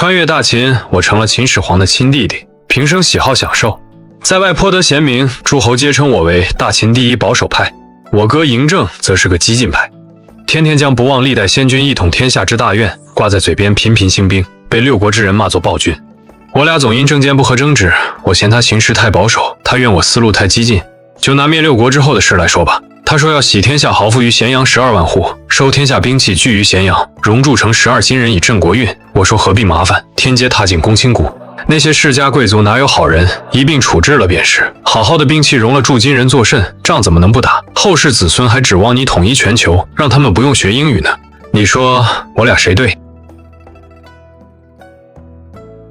穿越大秦，我成了秦始皇的亲弟弟，平生喜好享受，在外颇得贤名，诸侯皆称我为大秦第一保守派。我哥嬴政则是个激进派，天天将不忘历代先君一统天下之大愿挂在嘴边，频频兴兵，被六国之人骂作暴君。我俩总因政见不合争执，我嫌他行事太保守，他怨我思路太激进。就拿灭六国之后的事来说吧，他说要洗天下豪富于咸阳12万户，收天下兵器聚于咸阳，熔铸成12金人以振国运。我说何必麻烦，天街踏进公卿谷，那些世家贵族哪有好人，一并处置了便是。好好的兵器融了铸金人作甚，仗怎么能不打？后世子孙还指望你统一全球，让他们不用学英语呢？你说我俩谁对？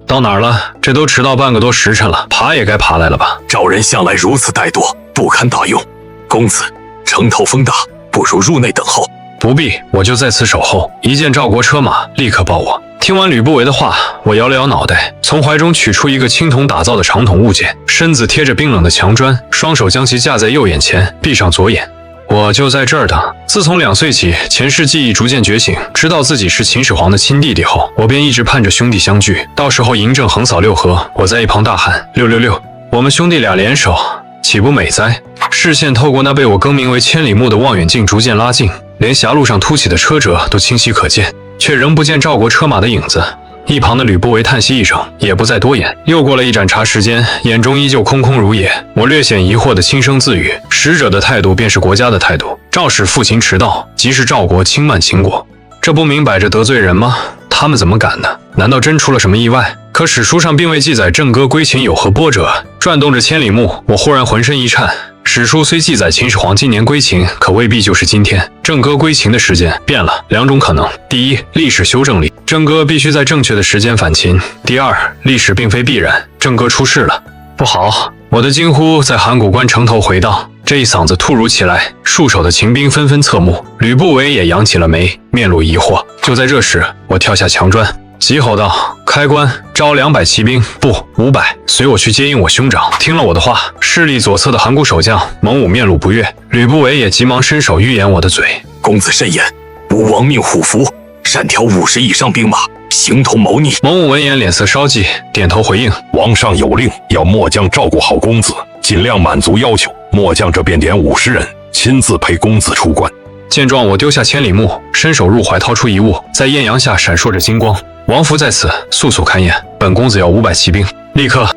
到哪儿了？这都迟到半个多时辰了，爬也该爬来了吧？赵人向来如此怠惰，不堪大用。公子，城头风大，不如入内等候。不必，我就在此守候。一见赵国车马，立刻报我。听完吕不韦的话，我摇了摇脑袋，从怀中取出一个青铜打造的长筒物件，身子贴着冰冷的墙砖，双手将其架在右眼前，闭上左眼。我就在这儿等。自从2岁起，前世记忆逐渐觉醒，知道自己是秦始皇的亲弟弟后，我便一直盼着兄弟相聚。到时候嬴政横扫六合，我在一旁大喊666，我们兄弟俩联手，岂不美哉？视线透过那被我更名为千里目的望远镜逐渐拉近，连狭路上凸起的车辙都清晰可见，却仍不见赵国车马的影子。一旁的吕不韦叹息一声，也不再多言。又过了一盏茶时间，眼中依旧空空如也。我略显疑惑地轻声自语：使者的态度便是国家的态度，赵使父秦迟到，即是赵国轻慢秦国，这不明摆着得罪人吗？他们怎么敢呢？难道真出了什么意外？可史书上并未记载郑哥归秦有何波折。转动着千里目，我忽然浑身一颤。史书虽记载秦始皇今年归秦，可未必就是今天。郑哥归秦的时间变了，2种可能：第一，历史修正力，郑哥必须在正确的时间反秦；第二，历史并非必然，郑哥出事了。不好！我的惊呼在函谷关城头回荡，这一嗓子突如其来，戍守的秦兵纷纷侧目，吕不韦也扬起了眉，面露疑惑。就在这时，我跳下墙砖，急吼道：开关，招200骑兵，不500，随我去接应我兄长。听了我的话，势力左侧的函谷守将蒙武面露不悦，吕不韦也急忙伸手预言我的嘴。公子慎言，吾王命虎符，擅挑50以上兵马，形同谋逆。蒙武闻言脸色稍霁，点头回应：王上有令，要末将照顾好公子，尽量满足要求。末将这便点50人，亲自陪公子出关。见状，我丢下千里目，伸手入怀掏出一物，在艳阳下闪烁着金光。王符在此，速速勘验。本公子要500骑兵，立刻！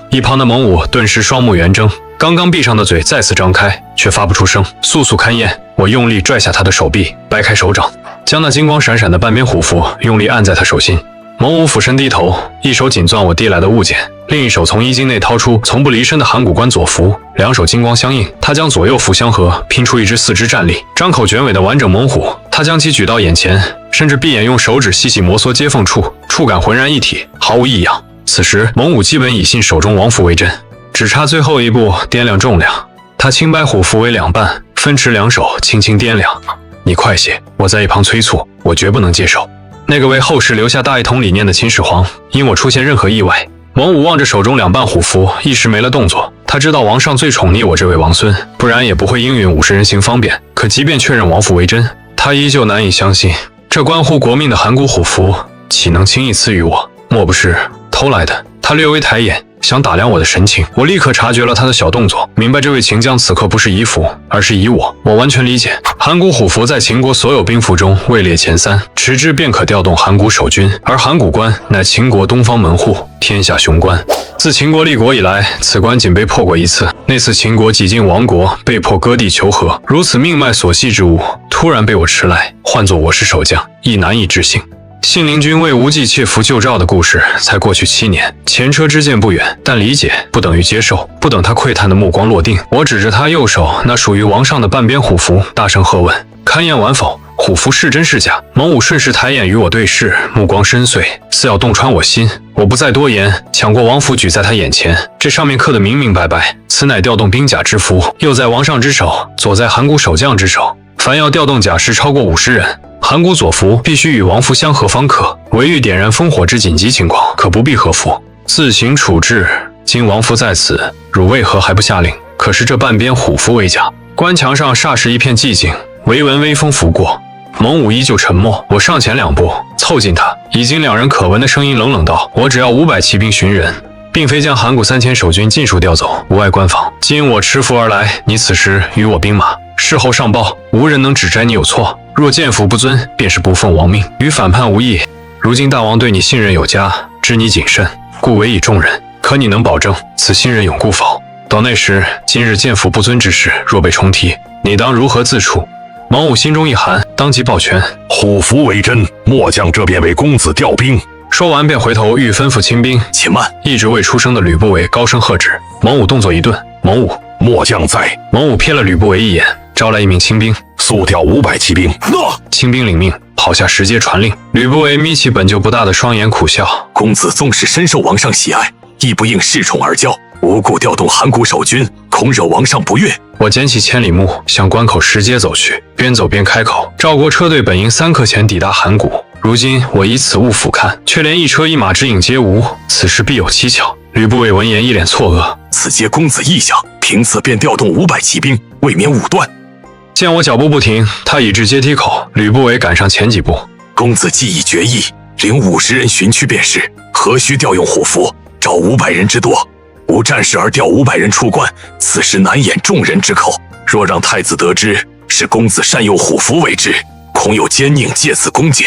一旁的蒙武顿时双目圆睁，刚刚闭上的嘴再次张开，却发不出声。速速勘验！我用力拽下他的手臂，掰开手掌，将那金光闪闪的半边虎符用力按在他手心。蒙武俯身低头，一手紧攥我递来的物件，另一手从衣襟内掏出从不离身的函谷关左符，两手金光相应。他将左右符相合，拼出一只4肢站立、张口卷尾的完整猛虎。他将其举到眼前，甚至闭眼用手指细细摩挲接缝处，触感浑然一体，毫无异样。此时，蒙武基本已信手中王符为真，只差最后一步掂量重量。他轻掰虎符为2半，分持2手，轻轻掂量。你快些！我在一旁催促，我绝不能接受。那个为后世留下大一统理念的秦始皇，因我出现任何意外。蒙武望着手中2半虎符，一时没了动作。他知道王上最宠溺我这位王孙，不然也不会应允50人行方便。可即便确认王符为真，他依旧难以相信，这关乎国命的函谷虎符，岂能轻易赐予我？莫不是偷来的？他略微抬眼，想打量我的神情。我立刻察觉了他的小动作，明白这位秦将此刻不是以符，而是以我。我完全理解，函谷虎符在秦国所有兵符中位列前3，持之便可调动函谷守军。而函谷关乃秦国东方门户，天下雄关。自秦国立国以来，此关仅被破过一次，那次秦国几近亡国，被迫割地求和。如此命脉所系之物，突然被我持来，换作我是守将，亦难以置信。信陵君为无忌窃符救赵的故事才过去7年，前车之鉴不远，但理解不等于接受。不等他窥探的目光落定，我指着他右手那属于王上的半边虎符，大声喝问：勘验完否？虎符是真是假？蒙武顺势抬眼与我对视，目光深邃，似要洞穿我心。我不再多言，抢过王符举在他眼前，这上面刻得明明白白，此乃调动兵甲之符，右在王上之手，左在函谷守将之手。凡要调动甲士超过50人，函谷左符必须与王符相合方可，唯遇点燃烽火之紧急情况，可不必合符。自行处置。今王符在此，汝为何还不下令？可是这半边虎符为假。关墙上霎时一片寂静，唯闻微风拂过。蒙武依旧沉默。我上前2步，凑近他，已经2人可闻的声音冷冷道：“我只要500骑兵寻人，并非将函谷3000守军尽数调走，无碍关防。今我持符而来，你此时与我兵马，事后上报，无人能指摘你有错。若见符不遵，便是不奉王命，与反叛无异。如今大王对你信任有加，知你谨慎，故委以重任。可你能保证此信任永固否？到那时，今日见符不遵之事若被重提，你当如何自处？”蒙武心中一寒，当即抱拳：“虎符为真，末将这便为公子调兵。”说完便回头欲吩咐清兵。且慢！一直未出声的吕不韦高声喝止。蒙武动作一顿：“蒙武！”末将在。蒙武瞥了吕不韦一眼，招来一名清兵，速调500骑兵。诺！清兵领命，跑下石阶传令。吕不韦眯起本就不大的双眼，苦笑：“公子纵使深受王上喜爱，亦不应恃宠而骄，无故调动函谷守军，恐惹王上不悦。”我捡起千里目，向关口石阶走去，边走边开口：“赵国车队本应3刻前抵达函谷，如今我以此物俯瞰，却连一车一马之影皆无，此事必有蹊跷。”吕不韦闻言一脸错愕：“此皆公子意向，凭此便调动500骑兵，未免武断。”见我脚步不停，他已至阶梯口，吕不韦赶上前几步：“公子既已决意，领50人寻去便是，何须调用虎符，召500人之多？无战事而调500人出关，此事难掩众人之口。若让太子得知是公子善用虎符为之，恐有奸佞借此攻进。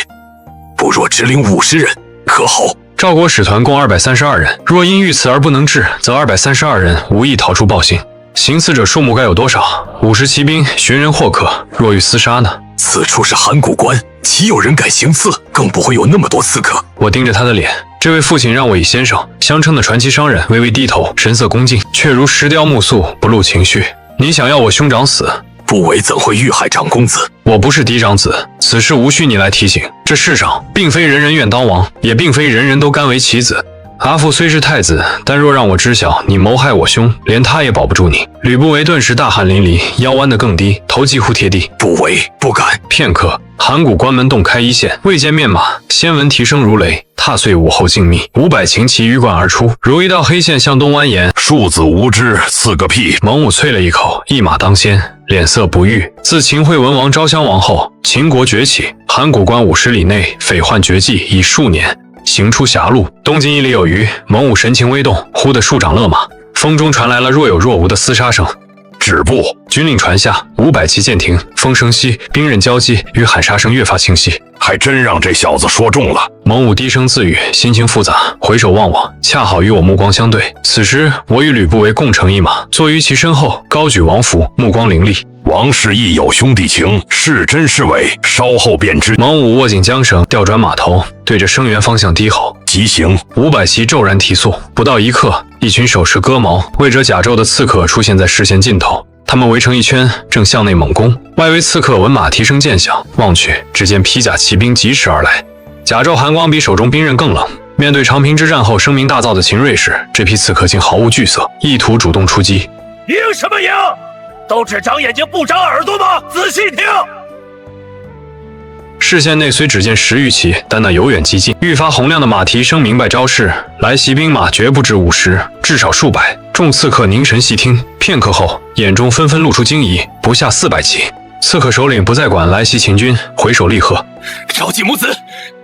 不若只领50人，可好？”赵国使团共232人，若因遇刺而不能至，则232人无意逃出暴行。行刺者数目该有多少？50骑兵寻人或可，若欲厮杀呢？此处是函谷关，岂有人敢行刺？更不会有那么多刺客。我盯着他的脸，这位父亲让我以先生相称的传奇商人微微低头，神色恭敬，却如石雕木塑，不露情绪。你想要我兄长死？不韦怎会遇害长公子？我不是嫡长子，此事无需你来提醒。这世上并非人人愿当王，也并非人人都甘为其子。阿父虽是太子，但若让我知晓你谋害我兄，连他也保不住你。吕不韦顿时大汗淋漓，腰弯得更低，头几乎贴地。不韦不敢。片刻，函谷关门洞开一线，未见面马，先闻蹄声如雷，踏碎午后静谧，500秦骑鱼贯而出，如一道黑线向东蜿蜒。庶子无知，刺个屁！蒙武啐了一口，一马当先，脸色不悦。自秦惠文王昭襄王后，秦国崛起，函谷关50里内匪患绝迹已数年。行出狭路，东经1里有余。蒙武神情微动，忽地数掌勒马，风中传来了若有若无的厮杀声。止步！军令传下，500骑渐停，风声息，兵刃交击，与喊杀声越发清晰。还真让这小子说中了。蒙武低声自语，心情复杂，回首望望，恰好与我目光相对。此时我与吕不韦共乘一马，坐于其身后，高举王符，目光凌厉。王氏亦有兄弟情，是真是伪，稍后便知。蒙武握紧缰绳，调转马头，对着声源方向低吼：“急行！”500骑骤然提速，不到1刻，一群手持戈矛、魏着甲胄的刺客出现在视线尽头。他们围成一圈，正向内猛攻。外围刺客闻马蹄声渐响，望去，只见披甲骑兵疾驰而来，甲胄寒光比手中兵刃更冷。面对长平之战后声名大噪的秦瑞氏，这批刺客竟毫无惧色，意图主动出击。赢什么赢？都只长眼睛不长耳朵吗？仔细听！视线内虽只见10余骑，但那由远及近，愈发洪亮的马蹄声明白招式。来袭兵马绝不止50，至少数百。众刺客凝神细听，片刻后，眼中纷纷露出惊疑，不下400骑。刺客首领不再管来袭秦军，回首厉喝：“赵季母子，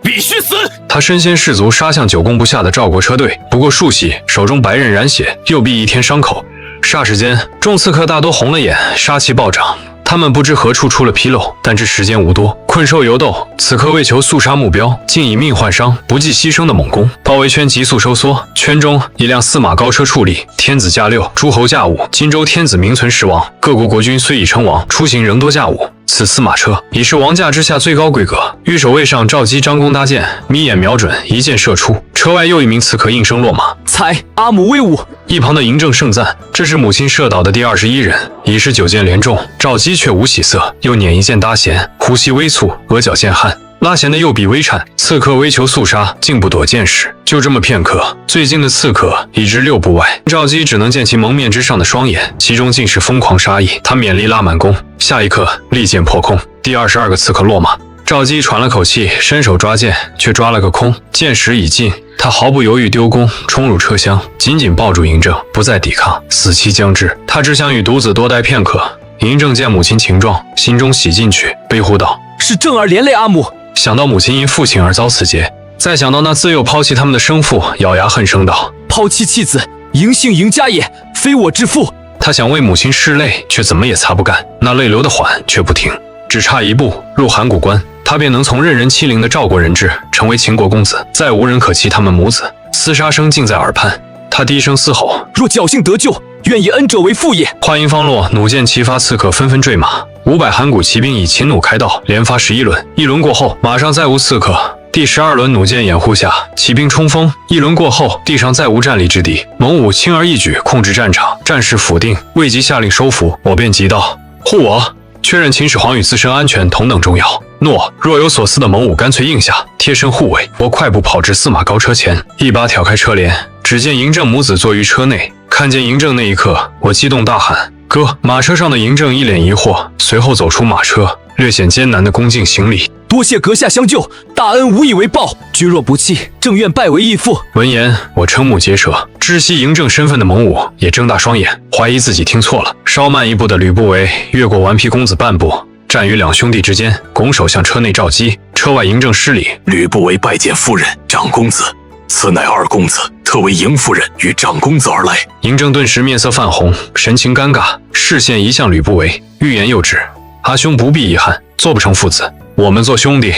必须死！”他身先士卒，杀向久攻不下的赵国车队。不过数息，手中白刃染血，右臂一添伤口。霎时间，众刺客大多红了眼，杀气暴涨。他们不知何处出了纰漏，但这时间无多，困兽犹斗。此刻为求速杀目标，竟以命换伤，不计牺牲的猛攻。包围圈急速收缩，圈中一辆4马高车矗立，天子驾6，诸侯驾5。荆州天子名存实亡，各国国君虽已称王，出行仍多驾5。此4马车已是王驾之下最高规格。御守卫上赵姬张弓搭箭，眯眼瞄准，一箭射出。车外又一名刺客应声落马。才阿母威武！一旁的嬴政盛赞，这是母亲射倒的第21人，已是9箭连中。赵姬却无喜色，又捻一箭搭弦，呼吸微蹙，额角见汗。拉弦的右臂微颤，刺客为求速杀，竟不躲箭矢。就这么片刻，最近的刺客已至6步外，赵姬只能见其蒙面之上的双眼，其中尽是疯狂杀意。他勉力拉满弓，下一刻利箭破空，第22个刺客落马。赵姬喘了口气，伸手抓箭，却抓了个空，箭矢已尽。他毫不犹豫丢弓，冲入车厢，紧紧抱住嬴政，不再抵抗，死期将至。他只想与独子多待片刻。嬴政见母亲情状，心中喜进去，悲呼道：“是正儿连累阿母。想到母亲因父亲而遭此劫，再想到那自幼抛弃他们的生父，咬牙恨声道：抛弃妻子，迎姓迎家也，非我之父。他想为母亲拭泪，却怎么也擦不干，那泪流的缓却不停。只差一步入函谷关，他便能从任人欺凌的赵国人质，成为秦国公子，再无人可欺他们母子。厮杀声近在耳畔，他低声嘶吼：若侥幸得救，愿以恩者为父也。话音方落，弩箭齐发，刺客纷纷坠马。500函谷骑兵以秦弩开道，连发11轮。一轮过后，马上再无刺客。第12轮弩箭掩护下，骑兵冲锋。一轮过后，地上再无战力之敌。蒙武轻而易举控制战场，战事甫定，未及下令收服，我便急道：护我！确认秦始皇与自身安全同等重要。诺。若有所思的蒙武干脆应下，贴身护卫。我快步跑至司马高车前，一把挑开车帘，只见嬴政母子坐于车内。看见嬴政那一刻，我激动大喊：哥！马车上的嬴政一脸疑惑，随后走出马车，略显艰难的恭敬行礼。多谢阁下相救，大恩无以为报。居若不弃，正愿拜为义父。闻言，我瞠目结舌。知悉嬴政身份的蒙武也睁大双眼，怀疑自己听错了。稍慢一步的吕不韦越过顽皮公子半步，站于两兄弟之间，拱手向车内召击。车外嬴政施礼：吕不韦拜见夫人、长公子，此乃二公子，特为嬴夫人与长公子而来。嬴政顿时面色泛红，神情尴尬，视线移向吕不韦，欲言又止。阿兄不必遗憾，做不成父子，我们做兄弟。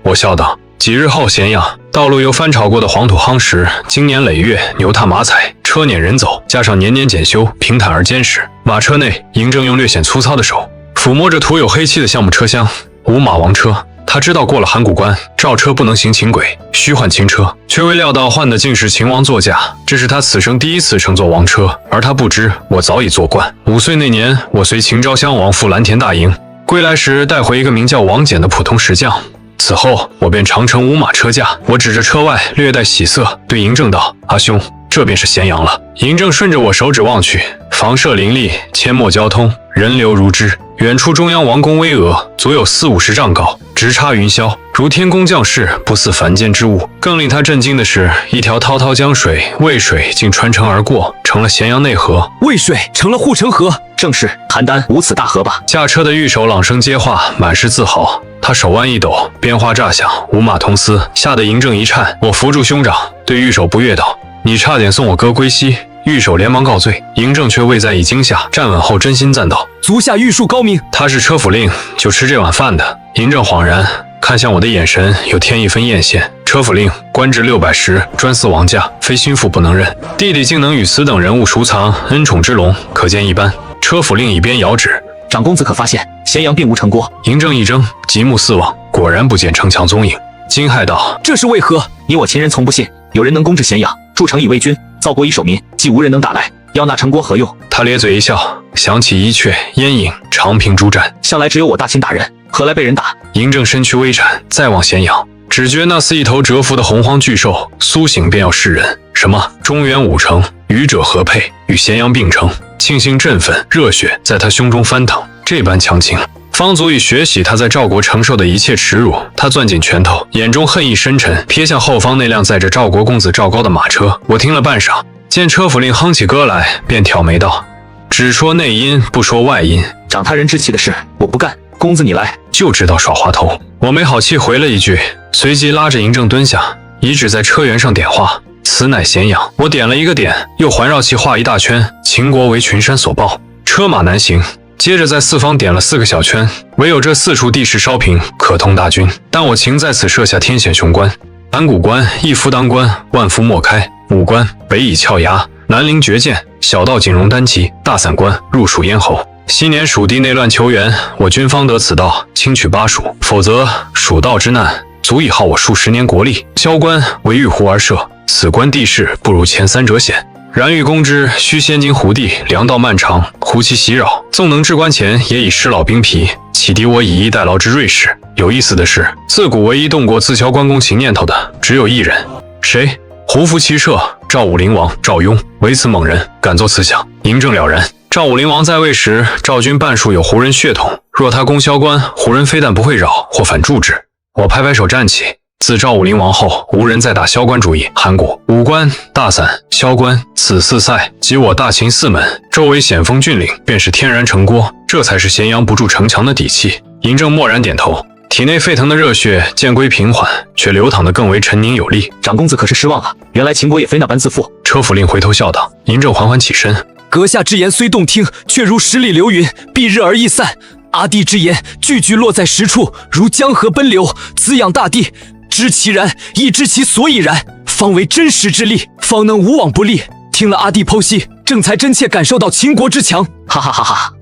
我笑道。几日后，咸阳道路由翻炒过的黄土夯实，经年累月，牛踏马踩，车撵人走，加上年年检修，平坦而坚实。马车内，嬴政用略显粗糙的手抚摸着涂有黑漆的橡木车厢。五马王车，他知道过了函谷关，赵车不能行秦轨，需换轻车，却未料到换的竟是秦王座驾。这是他此生第一次乘坐王车，而他不知我早已坐惯。5岁那年，我随秦昭襄王赴蓝田大营，归来时带回一个名叫王翦的普通石匠。此后，我便常乘五马车驾。我指着车外，略带喜色，对嬴政道：阿兄，这便是咸阳了。嬴政顺着我手指望去，房舍林立，阡陌交通，人流如织。远处中央王宫巍峨，足有40-50丈高，直插云霄，如天宫降世，不似凡间之物。更令他震惊的是，一条滔滔江水渭水竟穿城而过，成了咸阳内河。渭水成了护城河，正是邯郸无此大河吧？驾车的御手朗声接话，满是自豪。他手腕一抖，鞭花炸响，五马同嘶，吓得嬴政一颤。我扶住兄长，对御手不悦道：你差点送我哥归西。御手连忙告罪，嬴政却未在意惊吓，站稳后真心赞道：足下御术高明。他是车府令，就吃这碗饭的。嬴政恍然，看向我的眼神有添一分艳羡。车府令官至610，专司王驾，非心腹不能任。弟弟竟能与此等人物熟藏恩宠之龙，可见一斑。车府令一边遥指：长公子可发现咸阳并无城郭？嬴政一怔，极目四望，果然不见城墙踪影，惊骇道：这是为何？你我秦人从不信有人能攻至咸阳，筑城以卫军，造国以守民，既无人能打来，要那城郭何用？他咧嘴一笑，想起伊阙、燕影、长平诸战，向来只有我大秦打人，何来被人打？嬴政身躯微颤，再望咸阳，只觉那似一头蛰伏的洪荒巨兽，苏醒便要噬人。什么中原5城，愚者何配？与咸阳并称。庆幸振奋，热血在他胸中翻腾，这般强情，方足以学习他在赵国承受的一切耻辱。他攥紧拳头，眼中恨意深沉，瞥向后方那辆载着赵国公子赵高的马车。我听了半晌，见车府令哼起歌来，便挑眉道：只说内因，不说外因。长他人之气的事，我不干。公子你来，就知道耍滑头。我没好气回了一句，随即拉着嬴政蹲下，以指在车辕上点画。此乃咸阳。我点了一个点，又环绕其画一大圈。秦国为群山所抱，车马难行。接着在四方点了4个小圈，唯有这4处地势稍平，可通大军。但我情在此设下天险雄关：函谷关一夫当关，万夫莫开；武关北倚峭崖，南临绝涧，小道锦荣单骑；大散关入属咽喉。昔年蜀地内乱求援，我军方得此道，轻取巴蜀，否则蜀道之难足以耗我数10年国力。萧关为玉湖而设，此关地势不如前3者险。然欲攻之，须先经胡地，粮道漫长，胡其袭扰。纵能至关前，也已失老兵疲，岂敌我以逸待劳之锐士？有意思的是，自古唯一动过自敲关公秦念头的，只有一人。谁？胡服骑射，赵武灵王赵雍。唯此猛人，敢作此想。嬴政了然。赵武灵王在位时，赵军半数有胡人血统，若他攻萧关，胡人非但不会扰，或反助之。我拍拍手站起。自赵武灵王后，无人再打萧关主意。函谷、武关、大散、萧关，此4塞及我大秦4门，周围险峰峻岭，便是天然城郭，这才是咸阳不筑城墙的底气。嬴政默然点头，体内沸腾的热血渐归平缓，却流淌得更为沉凝有力。长公子可是失望了，原来秦国也非那般自负。车府令回头笑道。嬴政缓缓起身，阁下之言虽动听，却如十里流云，蔽日而易散。阿弟之言，句句落在实处，如江河奔流，滋养大地。知其然，亦知其所以然，方为真实之力，方能无往不利。听了阿弟剖析，正才真切感受到秦国之强。哈哈哈哈！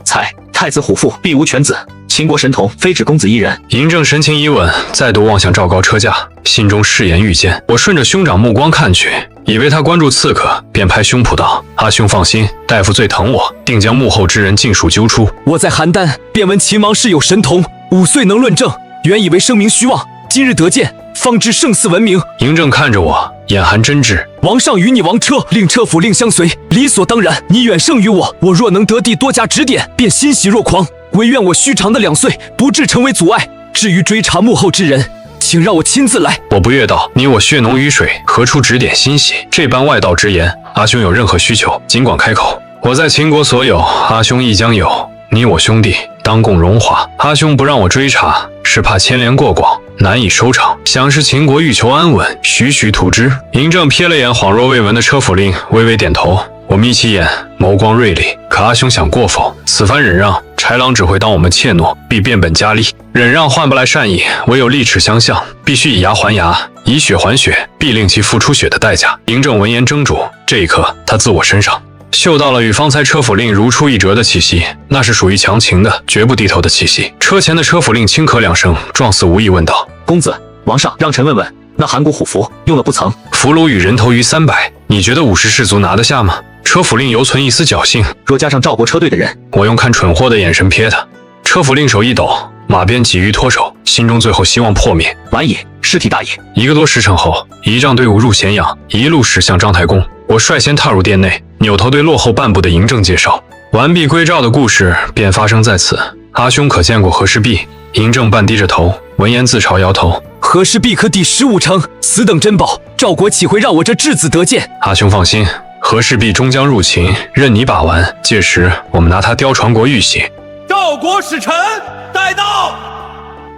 太子虎父必无犬子，秦国神童非只公子一人。嬴政神情一稳，再度望向赵高车驾，心中誓言欲见。我顺着兄长目光看去，以为他关注刺客，便拍胸脯道：“阿兄放心，大夫最疼我，定将幕后之人尽数揪出。”我在邯郸便闻秦王室有神童，5岁能论政，原以为声名虚妄，今日得见，方知胜似闻名。嬴政看着我，眼含真挚。王上与你王车，令车府令相随，理所当然。你远胜于我，我若能得地多加指点，便欣喜若狂。唯愿我虚长的2岁不致成为阻碍。至于追查幕后之人，请让我亲自来。我不悦道：“你我血浓于水，何出指点欣喜？这般外道之言，阿兄有任何需求，尽管开口。我在秦国所有，阿兄亦将有。你我兄弟，当共荣华。阿兄不让我追查，是怕牵连过广，难以收场。想是秦国欲求安稳，徐徐图之。”嬴政瞥了眼恍若未闻的车府令，微微点头。我眯起眼，眸光锐利。可阿兄想过否？此番忍让，豺狼只会当我们怯懦，必变本加厉。忍让换不来善意，唯有利齿相向，必须以牙还牙，以血还血，必令其付出血的代价。嬴政闻言怔住，这一刻他自我身上嗅到了与方才车府令如出一辙的气息，那是属于强秦的，绝不低头的气息。车前的车府令轻咳2声，状似无意问道：“公子，王上让臣问问，那函谷虎符用了不曾？俘虏与人头逾300，你觉得50士卒拿得下吗？”车府令犹存一丝侥幸，若加上赵国车队的人，我用看蠢货的眼神瞥他。车府令手一抖，马鞭急于脱手，心中最后希望破灭。晚矣，尸体大矣。1个多时辰后，仪仗队伍入咸阳，一路驶向章台宫。我率先踏入殿内，扭头对落后半步的嬴政介绍。完璧归赵的故事便发生在此。阿兄可见过和氏璧？嬴政半低着头，闻言自嘲摇头。和氏璧可抵15城，此等珍宝，赵国岂会让我这质子得见？阿兄放心，和氏璧终将入秦，任你把玩。届时我们拿它雕传国玉玺。赵国使臣待到。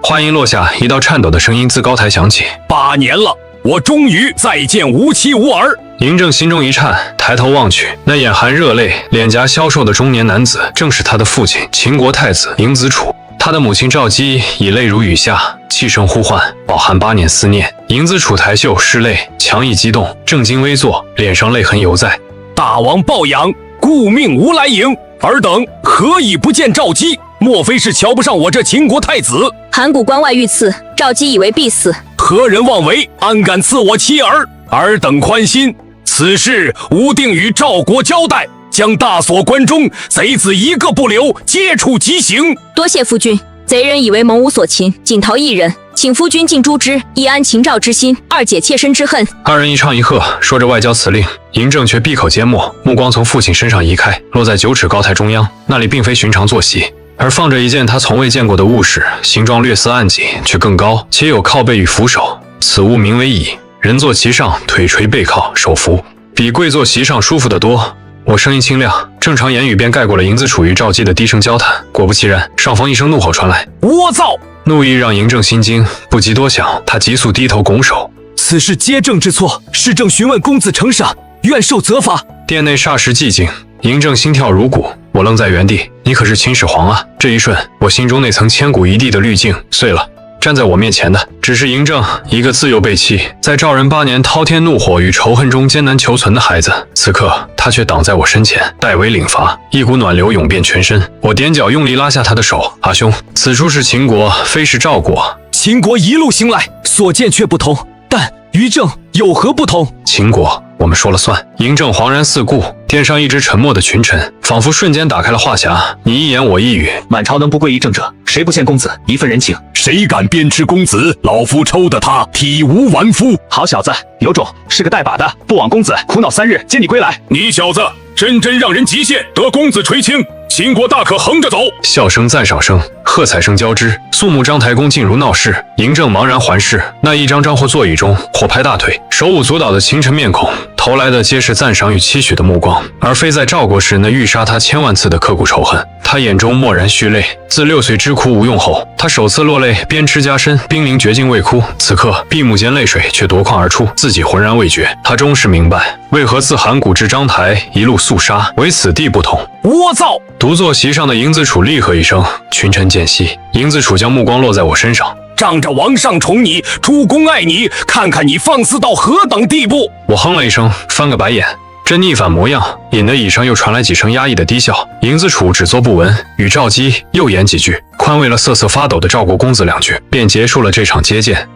话音落下，一道颤抖的声音自高台响起：“8年了，我终于再见无妻无儿。”嬴政心中一颤，抬头望去，那眼含热泪、脸颊消瘦的中年男子，正是他的父亲秦国太子嬴子楚。他的母亲赵姬已泪如雨下，气声呼唤，饱含8年思念。嬴子楚抬袖拭泪，强毅激动，正襟危坐，脸上泪痕犹在。大王抱养，顾命无来迎，尔等何以不见赵姬？莫非是瞧不上我这秦国太子？函谷关外遇刺，赵姬以为必死，何人妄为？安敢刺我妻儿？尔等宽心，此事吾定与赵国交代，将大锁关中，贼子一个不留，皆处极刑。多谢夫君。贼人以为蒙武所擒，仅逃一人，请夫君尽诛之，以安秦赵之心，二解妾身之恨。二人一唱一和，说着外交辞令。嬴政却闭口缄默，目光从父亲身上移开，落在9尺高台中央。那里并非寻常坐席，而放着一件他从未见过的物事，形状略似案几，却更高，且有靠背与扶手。此物名为椅，人坐其上，腿垂背靠，手扶，比跪坐席上舒服得多。我声音清亮，正常言语便盖过了嬴子楚与赵姬的低声交谈。果不其然，上方一声怒吼传来：“聒噪！”怒意让嬴政心惊，不及多想，他急速低头拱手：“此事皆正之错，市政询问公子呈赏，愿受责罚。”殿内霎时寂静，嬴政心跳如鼓。我愣在原地，你可是秦始皇啊！这一瞬，我心中那层千古一帝的滤镜碎了。站在我面前的只是嬴政，一个自幼被弃，在赵人8年滔天怒火与仇恨中艰难求存的孩子。此刻他却挡在我身前，代为领罚，一股暖流涌遍全身。我踮脚用力拉下他的手：“阿兄，此处是秦国，非是赵国。秦国一路行来，所见却不同，但于政有何不同？”秦国，我们说了算。嬴政惶然四顾，殿上一直沉默的群臣，仿佛瞬间打开了话匣，你一言我一语。满朝能不跪依正者，谁不欠公子一份人情？谁敢鞭笞公子，老夫抽得他体无完肤！好小子，有种，是个带把的，不枉公子苦恼3日，接你归来。你小子真让人极限，得公子垂青，秦国大可横着走。笑声、赞赏声、喝彩声交织，肃穆章台宫竟如闹市。嬴政茫然环视，那一张张或座椅中，或拍大腿、手舞足蹈的秦臣面孔，投来的皆是赞赏与期许的目光，而非在赵国时那欲杀他1000万次的刻骨仇恨。他他眼中蓦然蓄泪。自6岁之哭无用后，他首次落泪，边吃加参，濒临绝境未哭。此刻闭目间泪水却夺眶而出，自己浑然未觉。他终是明白，为何自函谷至章台一路肃杀，唯此地不同。聒噪！独坐席上的嬴子楚厉喝一声，群臣见息。嬴子楚将目光落在我身上，仗着王上宠你，主公爱你，看看你放肆到何等地步！我哼了一声，翻个白眼。这逆反模样，引得椅上又传来几声压抑的低笑。嬴子楚只作不闻，与赵姬又言几句，宽慰了瑟瑟发抖的赵国公子2句，便结束了这场接见。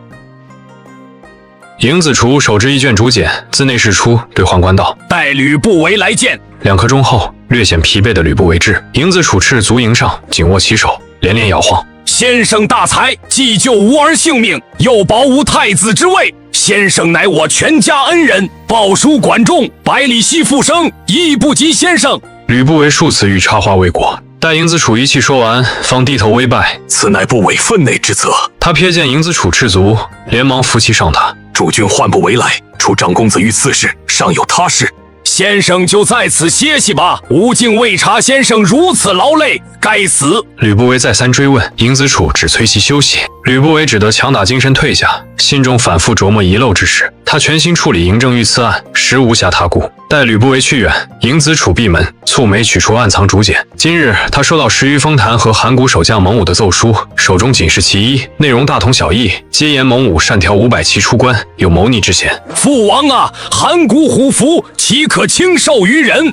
嬴子楚手执一卷竹简，自内室出，对宦官道：“带吕不韦来见。”2刻钟后，略显疲惫的吕不韦至，嬴子楚赤足迎上，紧握其手，连连摇晃。先生大才，既救吾儿性命，又保吾太子之位。先生乃我全家恩人，报书管仲、百里奚复生，亦不及先生。吕不韦数次欲插话未果，待嬴子楚一气说完，方低头微拜：“此乃不韦分内之责。”他瞥见嬴子楚赤足，连忙扶其上榻。主君唤不韦来，除长公子于此事，尚有他事。先生就在此歇息吧，吾竟未察先生如此劳累，该死！吕不韦再三追问，嬴子楚只催其休息。吕不韦只得强打精神退下，心中反复琢磨遗漏之事。他全心处理嬴政遇刺案，实无暇他顾。待吕不韦去远，嬴子楚闭门，蹙眉取出暗藏竹简。今日他收到10余封弹和函谷守将蒙武的奏书，手中仅是其一，内容大同小异，皆言蒙武擅调500骑出关，有谋逆之嫌。父王啊，函谷虎符岂可轻授于人？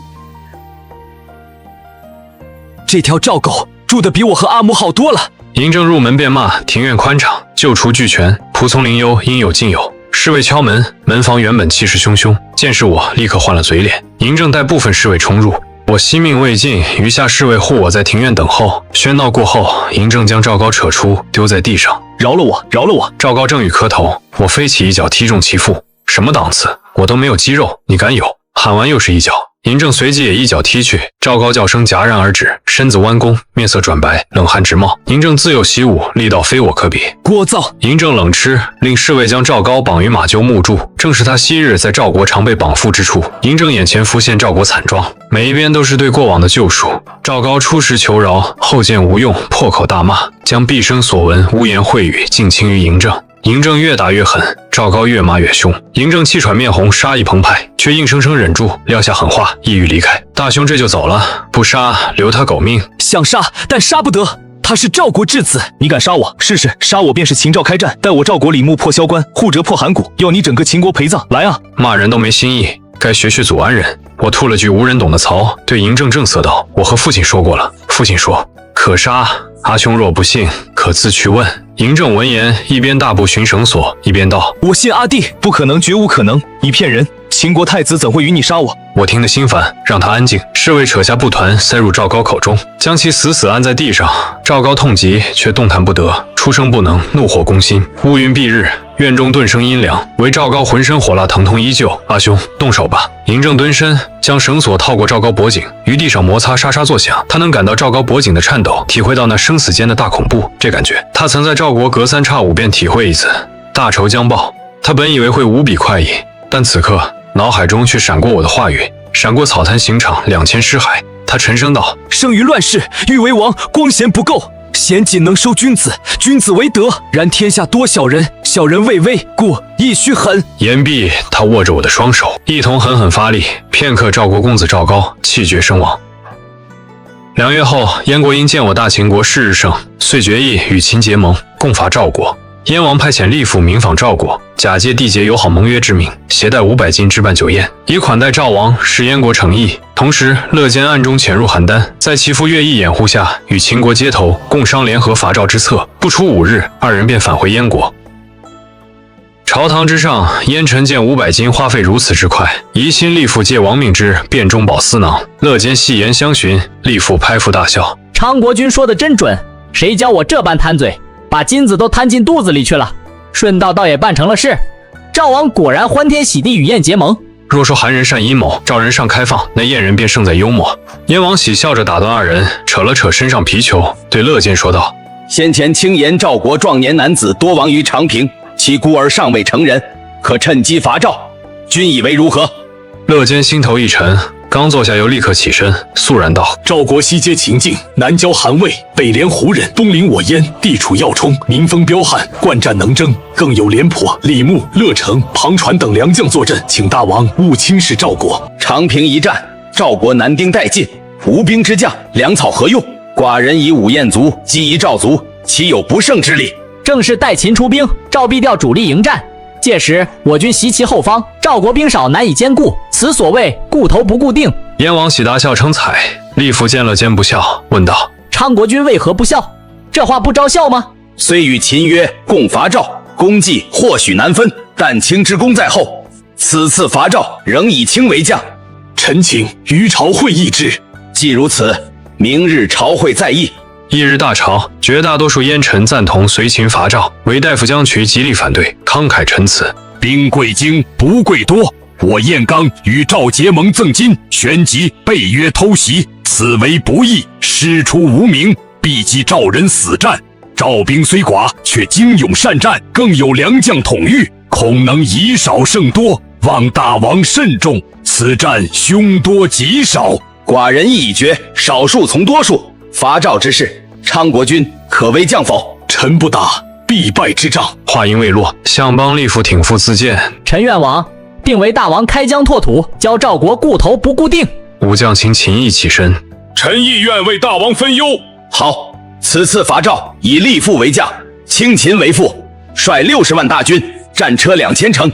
这条赵狗住得比我和阿母好多了。嬴政入门便骂庭院宽敞，旧除俱全，仆从邻忧应有尽有。侍卫敲门，门房原本气势汹汹，见是我，立刻换了嘴脸。嬴政带部分侍卫冲入，我惜命未尽，余下侍卫护我在庭院等候。喧闹过后，嬴政将赵高扯出，丢在地上：“饶了我，饶了我！”赵高正欲磕头，我飞起一脚踢中其腹。什么档次？我都没有肌肉，你敢有？喊完又是一脚。嬴政随即也一脚踢去，赵高叫声戛然而止，身子弯弓，面色转白，冷汗直冒。嬴政自有习武，力道非我可比。聒噪！嬴政冷嗤，令侍卫将赵高绑于马厩木柱，正是他昔日在赵国常被绑缚之处。嬴政眼前浮现赵国惨状，每一边都是对过往的救赎。赵高初时求饶，后见无用，破口大骂，将毕生所闻污言秽语尽倾于嬴政。嬴政越打越狠，赵高越骂越凶。嬴政气喘面红，杀意澎湃，却硬生生忍住，撂下狠话，意欲离开。大兄这就走了，不杀留他狗命。想杀，但杀不得。他是赵国质子，你敢杀我？试试，杀我便是秦赵开战，待我赵国李牧破萧关，护哲破函谷，要你整个秦国陪葬。来啊！骂人都没新意，该学学祖安人。我吐了句无人懂的槽，对嬴政正色道：“我和父亲说过了。”父亲说：“可杀。阿兄若不信，可自去问。”嬴政闻言，一边大步寻绳索，一边道：“我信阿弟，不可能，绝无可能！你骗人！秦国太子怎会与你杀我？”我听得心烦，让他安静。侍卫扯下布团，塞入赵高口中，将其死死按在地上。赵高痛极，却动弹不得，出声不能，怒火攻心。乌云蔽日，院中顿生阴凉，唯赵高浑身火辣，疼痛依旧。阿兄，动手吧！嬴政蹲身，将绳索套过赵高脖颈，于地上摩擦，沙沙作响。他能感到赵高脖颈的颤抖，体会到那生死间的大恐怖。这感觉，他曾在赵国隔3差5便体会一次。大仇将报，他本以为会无比快意，但此刻脑海中却闪过我的话语，闪过草滩刑场2000尸骸。他沉声道：“生于乱世，欲为王，光贤不够。贤仅能收君子，君子为德。然天下多小人，小人畏威，故亦须狠。”言毕，他握着我的双手，一同狠狠发力。片刻，赵国公子赵高气绝身亡。2月后，燕国因见我大秦国势日盛，遂决议与秦结盟，共伐赵国。燕王派遣吏府明访赵国，假借缔结友好盟约之名，携带500金置办酒宴，以款待赵王，示燕国诚意。同时，乐间暗中潜入邯郸，在其父乐毅掩护下，与秦国接头，共商联合伐赵之策。不出5日，2人便返回燕国。朝堂之上，燕臣见500金花费如此之快，疑心吏府借亡命之变中饱私囊。乐间戏言相询，吏府拍腹大笑：“昌国君说的真准，谁教我这般贪嘴？把金子都贪进肚子里去了，顺道倒也办成了事。赵王果然欢天喜地与燕结盟。若说韩人善阴谋，赵人尚开放，那燕人便胜在幽默。”燕王喜笑着打断2人，扯了扯身上皮裘，对乐间说道：“先前轻言赵国壮年男子多亡于长平，其孤儿尚未成人，可趁机伐赵，君以为如何？”乐间心头一沉，刚坐下，又立刻起身，肃然道：“赵国西接秦境，南交韩魏，北连胡人，东临我燕，地处要冲，民风彪悍，惯战能征，更有廉颇、李牧、乐成、庞传等良将坐镇，请大王勿轻视赵国。”长平一战，赵国南丁殆尽，无兵之将，粮草何用？寡人以五燕族击夷赵族，岂有不胜之理？正是待秦出兵，赵必调主力迎战。届时我军袭其后方，赵国兵少，难以兼顾，此所谓顾头不顾腚。燕王喜大笑称彩，吏府见了奸不笑，问道：“昌国君为何不笑？这话不招笑吗？”虽与秦约共伐赵，功绩或许难分，但卿之功在后。此次伐赵，仍以卿为将。臣请于朝会议之。既如此，明日朝会再议。翌日大朝，绝大多数燕臣赞同随秦伐赵，唯大夫姜渠极力反对，慷慨陈词：“兵贵精，不贵多。我燕刚与赵结盟赠金，旋即背约偷袭，此为不义，师出无名，必击赵人死战。赵兵虽寡，却精勇善战，更有良将统御，恐能以少胜多，望大王慎重。此战凶多吉少。”寡人意已决，少数从多数。伐赵之事，昌国君可为将否？臣不打必败之仗。话音未落，相邦吏府挺腹自荐：“臣愿往，定为大王开疆拓土，教赵国顾头不顾腚。”武将卿秦毅起身：“臣亦愿为大王分忧。”好，此次伐赵，以力父为将，轻秦为副，率60万大军，战车2000乘。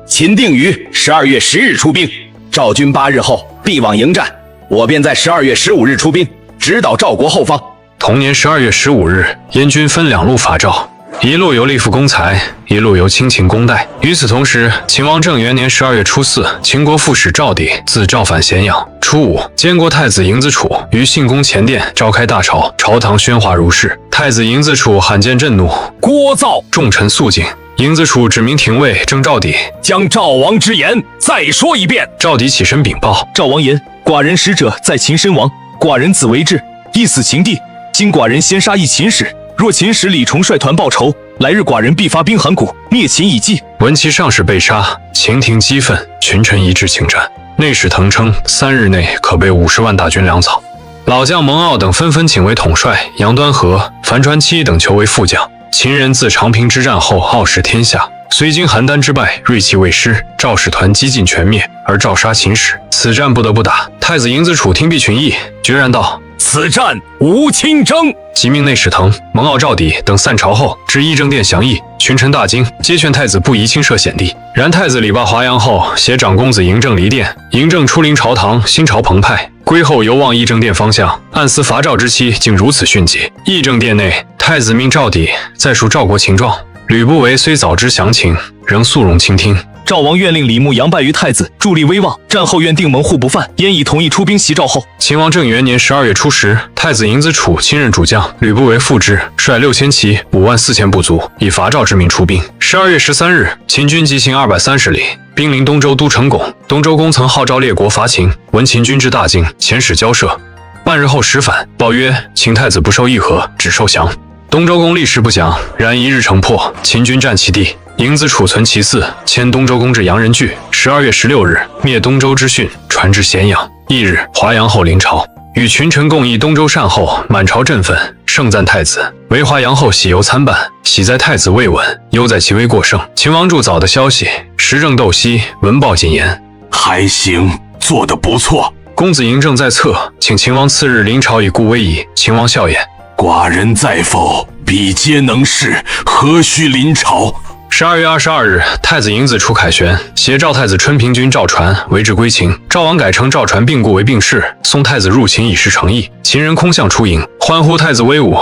秦定于12月10日出兵，赵军8日后必往迎战，我便在12月15日出兵，直捣赵国后方。同年12月15日，燕军分2路伐赵，一路由吏府攻财，一路由亲秦攻代。与此同时，秦王政元年12月初4，秦国副使赵棣自赵返咸阳。初5，监国太子嬴子楚于信宫前殿召开大朝，朝堂喧哗如是。太子嬴子楚罕见震怒，聒噪，众臣肃静。嬴子楚指名廷尉征赵棣，将赵王之言再说一遍。赵棣起身禀报：“赵王言，寡人使者在秦身亡，寡人子为质，一死秦地。今寡人先杀一秦使，若秦使李崇率团报仇，来日寡人必发兵函谷，灭秦以祭。”闻其上使被杀，秦廷激愤，群臣一致请战。内史腾称3日内可备50万大军粮草。老将蒙骜等纷纷请为统帅，杨端和、樊传期等求为副将。秦人自长平之战后傲视天下，虽经邯郸之败，锐气未失，赵使团几近全灭，而赵杀秦使，此战不得不打。太子嬴子楚听毕群议，决然道：“此战无亲征。”即命内史腾、蒙骜、赵棣等散朝后，至议政殿详议，群臣大惊，皆劝太子不宜轻涉险地。然太子礼罢华阳后，携长公子嬴政离殿。嬴政出临朝堂，心潮澎湃，归后犹望议政殿方向，暗思伐赵之期竟如此迅捷。议政殿内，太子命赵棣再述赵国情状，吕不韦虽早知详情，仍肃容倾听。赵王愿令李牧杨败于太子，助力威望，战后愿定盟互不犯。燕已同意出兵袭赵后。秦王政元年12月初10，太子嬴子楚亲任主将，吕不韦副之，率6000骑、54000部卒，以伐赵之名出兵。12月13日，秦军急行230里，兵临东周都城巩。东周公曾号召列国伐秦，闻秦军之大惊，遣使交涉。半日后使返，报曰：秦太子不受议和，只受降。东周公立时不降，然一日城破，秦军占其地。嬴子楚存其嗣，迁东周公至阳人郡。12月16日，灭东周之训，传至咸阳。翌日，华阳后临朝，与群臣共议东周善后，满朝振奋，盛赞太子。唯华阳后喜忧参半，喜在太子未稳，忧在其危过盛。秦王祝早的消息，时政窦熙闻报进言：还行，做得不错。公子嬴政在侧，请秦王次日临朝以固威仪。秦王笑言：寡人在否，彼皆能事，何须临朝？12月22日，太子嬴子楚凯旋，携赵太子春平君赵传为之归秦。赵王改称赵传病故为病逝，送太子入秦以示诚意。秦人空巷出迎，欢呼太子威武。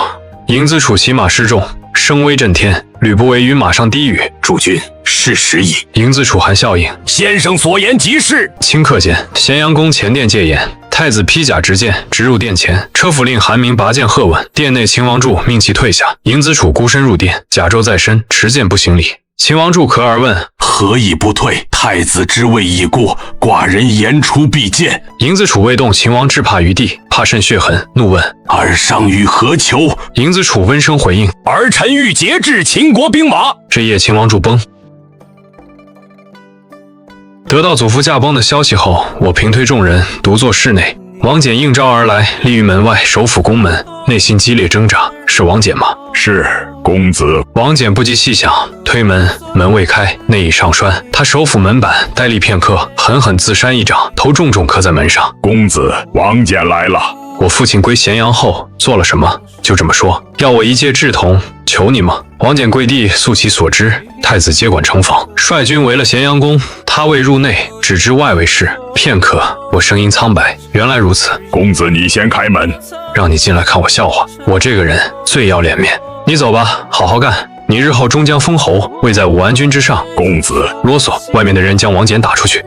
嬴子楚骑马失重，声威震天。吕不韦于马上低语：主君，是时矣。嬴子楚含笑应：先生所言极是。顷刻间，咸阳宫前殿戒严，太子披甲执剑，直入殿前。车府令韩明拔剑喝问，殿内秦王柱命其退下。嬴子楚孤身入殿，甲胄在身，持剑不行礼。秦王柱咳而问：何以不退？太子之位已过，寡人言出必见。嬴子楚未动，秦王至怕于地，怕甚血痕，怒问：尔上欲何求？嬴子楚温声回应：儿臣欲节制秦国兵马。这夜秦王柱崩。得到祖父驾崩的消息后，我平推众人，独坐室内。王翦应召而来，立于门外守府宫门，内心激烈挣扎。是王翦吗？是公子。王翦不及细想，推门，门未开，内已上栓。他手抚门板，呆立片刻，狠狠自扇一掌，头重重磕在门上。公子，王翦来了。我父亲归咸阳后做了什么？就这么说，要我一介稚童，求你吗？王翦跪地诉其所知。太子接管城防，率军围了咸阳宫，他未入内，只知外围事。片刻，我声音苍白，原来如此。公子，你先开门，让你进来看我笑话。我这个人最要脸面。你走吧，好好干，你日后终将封侯，位在武安君之上。公子，啰嗦！外面的人将王翦打出去。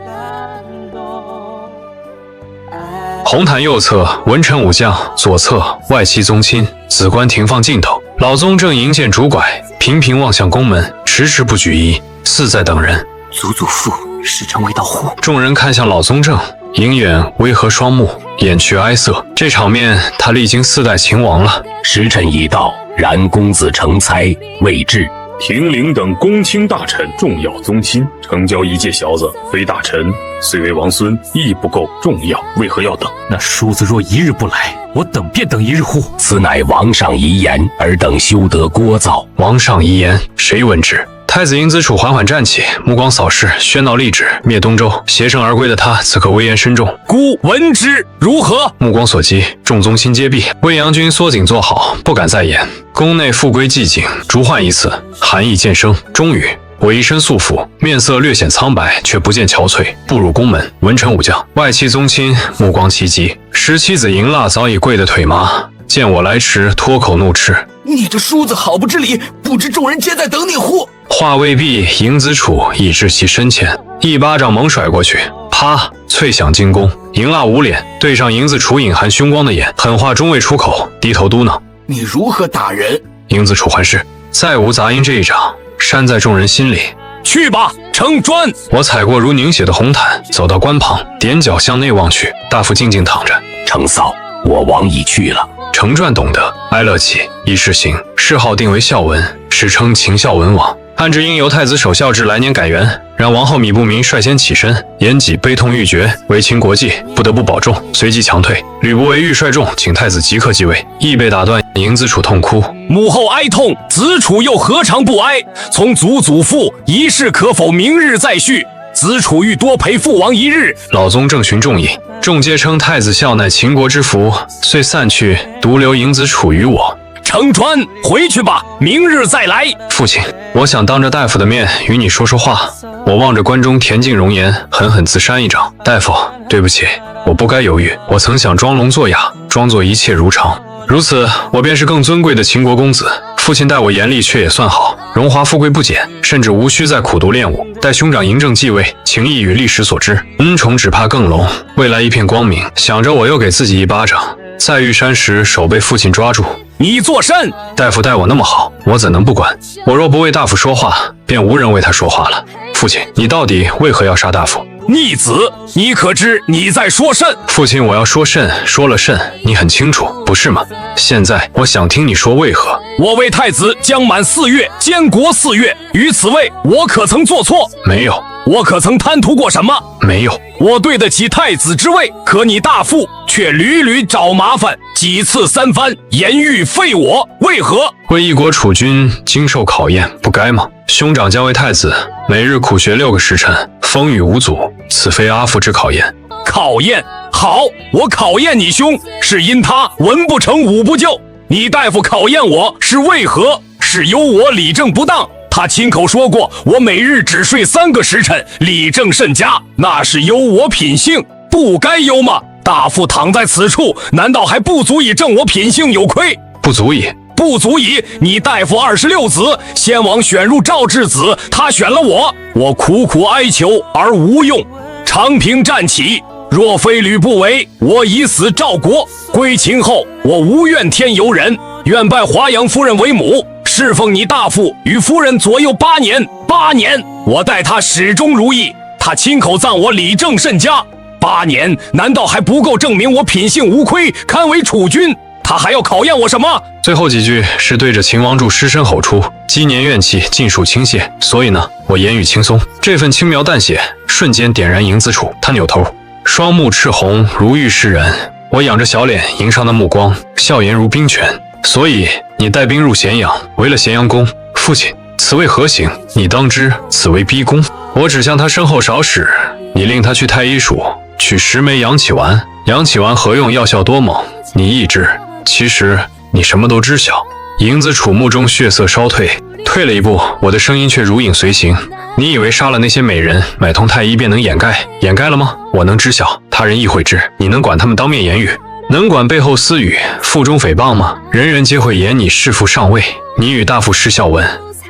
红毯右侧，文臣武将；左侧，外戚宗亲。紫官停放尽头，老宗正迎剑拄拐，频频望向宫门，迟迟不举衣，似在等人。祖父，时辰未到乎？众人看向老宗正，迎远微合双目，掩去哀色。这场面，他历经4代秦王了。时辰已到，然公子成才未至。廷领等公卿大臣重要宗亲，成交一介小子，非大臣，虽为王孙，亦不够重要，为何要等？那叔子若一日不来，我等便等一日乎？此乃王上遗言，尔等休得聒噪。王上遗言，谁闻之？太子尹子楚缓缓站起，目光扫视，喧闹立止，灭东周。携胜而归的他，此刻威严深重。孤闻之如何？目光所及，众宗亲皆避。魏阳君缩紧坐好，不敢再言。宫内复归寂静，逐唤一次，寒意渐生。终于，我一身素服，面色略显苍白，却不见憔悴。步入宫门，文臣武将、外戚宗亲目光齐集。17子银蜡早已跪得腿麻，见我来迟，脱口怒斥：“你这叔子好不知礼，不知众人皆在等你乎？”话未毕，迎子楚已至其身前，一巴掌猛甩过去，啪！脆响惊弓。银蜡捂脸，对上迎子楚隐含凶光的眼，狠话终未出口，低头嘟囔：“你如何打人？”迎子楚环视，再无杂音，这一掌扇在众人心里。去吧，程专！我踩过如凝血的红毯，走到关旁，踮脚向内望去。大夫静静躺着。程嫂，我王已去了。程传懂得，哀乐起，一世行，谥号定为孝文，史称秦孝文王。按制应由太子守孝制来年改元，然王后米不明率先起身，言己悲痛欲绝，为秦国计，不得不保重，随即强退。吕不韦欲率众，请太子即刻继位，亦被打断。迎子楚痛哭，母后哀痛，子楚又何尝不哀？从祖父一事可否明日再续？子楚欲多陪父王一日。老宗正寻众议，众皆称太子孝乃秦国之福，遂散去，独留迎子楚与我。程川，回去吧，明日再来。父亲，我想当着大夫的面与你说说话。我望着关中恬静容颜，狠狠自扇一掌。大夫，对不起，我不该犹豫，我曾想装聋作哑，装作一切如常。如此，我便是更尊贵的秦国公子。父亲待我严厉，却也算好，荣华富贵不减，甚至无需再苦读练武。待兄长嬴政继位，情义与历史所知，恩宠只怕更隆，未来一片光明。想着我又给自己一巴掌，在玉山时手被父亲抓住。你作甚？大夫待我那么好，我怎能不管？我若不为大夫说话，便无人为他说话了。父亲，你到底为何要杀大夫？逆子，你可知你在说甚？父亲，我要说甚，说了甚，你很清楚，不是吗？现在我想听你说为何。我为太子将满4月，监国4月，于此位，我可曾做错？没有。我可曾贪图过什么？没有。我对得起太子之位，可你大父却屡屡找麻烦，几次3番，言欲废我，为何？为一国储君，经受考验，不该吗？兄长将为太子，每日苦学6个时辰，风雨无阻，此非阿父之考验。考验？好，我考验你兄，是因他文不成武不就。你大夫考验我是为何？是由我理政不当。他亲口说过，我每日只睡3个时辰，理政甚佳，那是由我品性，不该忧吗？大夫躺在此处，难道还不足以证我品性有亏？不足以，不足以。你大夫26子，先王选入赵质子，他选了我，我苦苦哀求而无用。长平站起，若非吕不韦，我已死赵国。归秦后，我无怨天尤人，愿拜华阳夫人为母，侍奉你大父与夫人左右8年。8年，我待他始终如一，他亲口赞我理政甚佳。8年，难道还不够证明我品性无亏，堪为储君？他还要考验我什么？最后几句是对着秦王柱失声吼出，积年怨气尽数倾泻。所以呢，我言语轻松，这份轻描淡写瞬间点燃迎子楚。他扭头，双目赤红如欲噬人。我仰着小脸迎上的目光，笑颜如冰泉。所以你带兵入咸阳，为了咸阳宫，父亲，此为何行？你当知此为逼宫。我指向他身后少使，你令他去太医署取10枚阳气丸。阳气丸何用？药效多猛，你意志。其实你什么都知晓。迎子楚目中血色稍退，退了一步，我的声音却如影随形。你以为杀了那些美人，买通太医便能掩盖了吗？我能知晓，他人亦会知。你能管他们当面言语，能管背后私语，腹中诽谤吗？人人皆会言你弑父上位，你与大夫施孝文，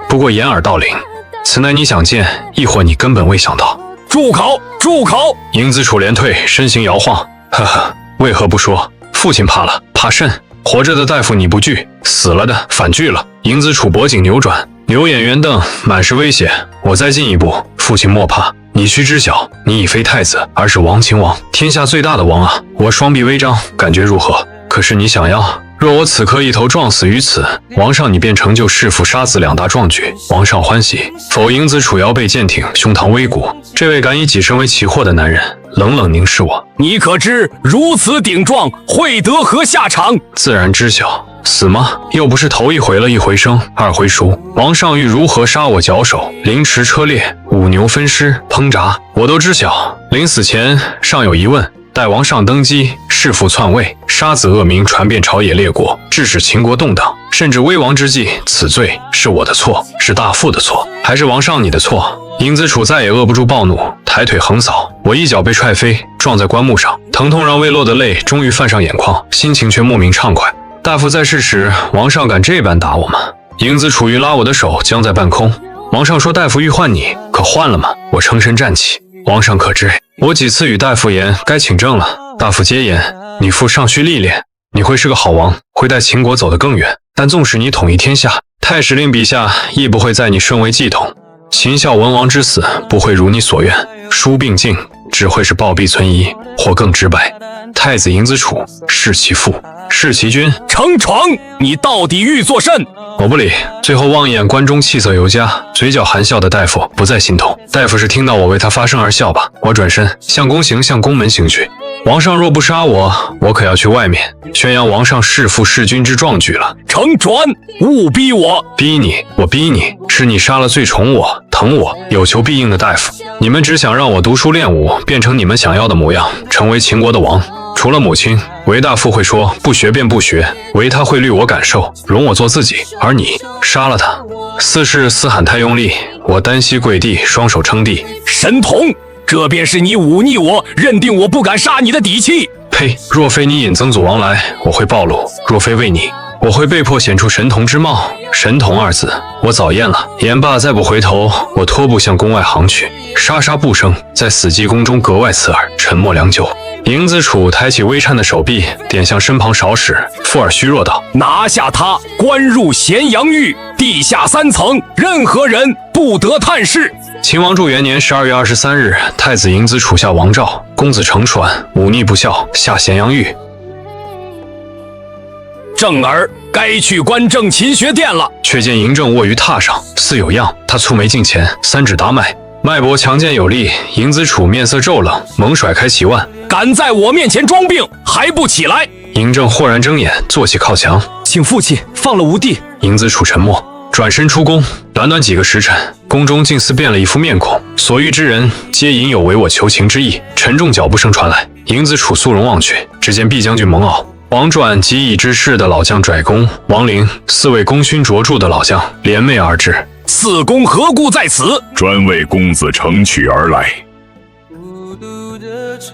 不过掩耳盗铃。此乃你想见，亦或你根本未想到。住口！住口！迎子楚连退，身形摇晃。呵呵，为何不说？父亲怕了，怕甚？活着的大夫你不惧，死了的反惧了。迎子楚脖颈扭转，牛眼圆瞪，满是威胁。我再进一步，父亲莫怕，你须知晓，你已非太子，而是王秦王，天下最大的王啊！我双臂微张，感觉如何？可是你想要，若我此刻一头撞死于此，王上你便成就弑父杀子2大壮举，王上欢喜。否，迎子楚腰背坚挺，胸膛微鼓，这位敢以己身为奇祸的男人，冷冷凝视我。你可知如此顶撞会得何下场？自然知晓。死吗？又不是头一回了，1回生，2回熟。王上欲如何杀我脚手？凌迟车裂，5牛分尸，烹炸，我都知晓。临死前尚有疑问，待王上登基，弑父篡位，杀子恶名传遍朝野列国，致使秦国动荡，甚至危亡之际，此罪是我的错，是大父的错，还是王上你的错？迎子楚再也遏不住暴怒，抬腿横扫，我一脚被踹飞，撞在棺木上，疼痛让未落的泪终于泛上眼眶，心情却莫名畅快。大夫在世时，王上敢这般打我吗？迎子楚欲拉我的手僵在半空，王上说大夫欲换你，可换了吗？我撑身站起，王上可知我几次与大夫言该请政了，大夫皆言你父尚需历练，你会是个好王，会带秦国走得更远，但纵使你统一天下，太史令笔下亦不会在你顺位继统。秦孝文王之死不会如你所愿，书并进只会是暴毙存疑，或更直白，太子迎子楚弑其父，弑其君。成床，你到底欲作甚？我不理。最后望一眼关中气色尤佳、嘴角含笑的大夫，不再心痛。大夫是听到我为他发声而笑吧？我转身向宫行，向宫门行去。王上若不杀我，我可要去外面宣扬王上弑父弑君之壮举了。承传，勿逼我！逼你？我逼你？是你杀了最宠我、疼我、有求必应的大夫。你们只想让我读书练武，变成你们想要的模样，成为秦国的王。除了母亲，韦大夫会说不学便不学，唯他会虑我感受，容我做自己。而你杀了他，似是嘶喊太用力，我单膝跪地，双手撑地。神童，这便是你忤逆我，认定我不敢杀你的底气。呸！若非你引曾祖王来，我会暴露；若非为你，我会被迫显出神童之貌。神童二字，我早咽了。言罢，再不回头，我拖步向宫外行去。沙沙步声在死寂宫中格外刺耳，沉默良久。迎子楚抬起微颤的手臂，点向身旁少使，附耳虚弱道：“拿下他，关入咸阳狱，地下3层，任何人不得探视。”秦王柱元年12月23日，太子迎子楚下王诏，公子乘船忤逆不孝，下咸阳狱。正儿该去观正勤学殿了。却见嬴政卧于榻上，似有恙。他蹙眉近前，3指打脉，脉搏强健有力。迎子楚面色骤冷，猛甩开其腕，敢在我面前装病，还不起来？嬴政豁然睁眼，坐起靠墙，请父亲放了吾弟。迎子楚沉默，转身出宫。短短几个时辰，宫中竟似变了一副面孔，所遇之人皆隐有违我求情之意。沉重脚步声传来，迎子楚肃容望去，只见毕将军蒙骜、王传及已知事的老将拽公、王陵4位功勋卓著的老将联袂而至。四公何故在此？专为公子乘娶而来。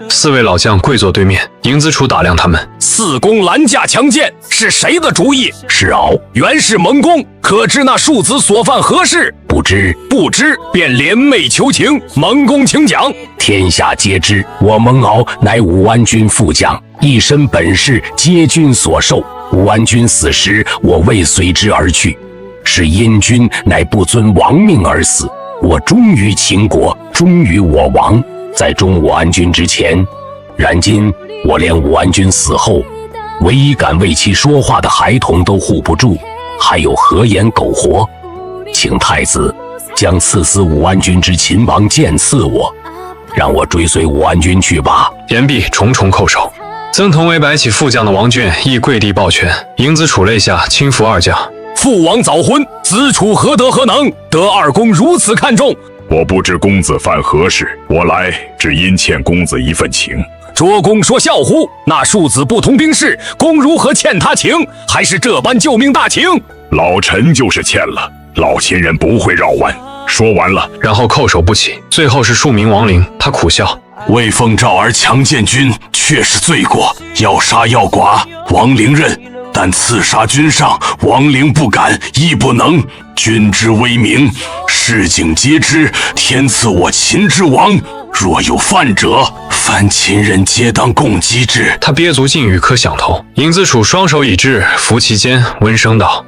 4位老将跪坐对面，迎子楚打量他们。四公拦驾强谏，是谁的主意？是敖，原是蒙公。可知那庶子所犯何事？不知，不知，便联袂求情。蒙公请讲。天下皆知，我蒙敖乃武安君副将，一身本事皆君所授。武安君死时，我未随之而去，是因君乃不遵王命而死。我忠于秦国，忠于我王。 在忠武安君之前，然今我连武安君死后，唯一敢为其说话的孩童都护不住，还有何言苟活？请太子将赐死武安君之秦王剑赐我，让我追随武安君去吧。言毕，重重叩首。曾同为白起副将的王俊亦跪地抱拳。迎子楚泪下，轻抚二将。父王早婚，子楚何德何能，得二公如此看重？我不知公子犯何事，我来只因欠公子一份情。卓公说笑乎？那庶子不通兵事，公如何欠他情？还是这般救命大情？老臣就是欠了，老秦人不会绕弯。说完了，然后叩首不起。最后是数名亡灵，他苦笑。为奉诏而强奸君，确是罪过，要杀要剐，亡灵任。但刺杀君上，亡灵不敢，亦不能。君之威名，市井皆知。天赐我秦之王，若有犯者，凡秦人皆当共击之。他憋足劲欲，可响头。尹子楚双手已至，扶其肩，温声道：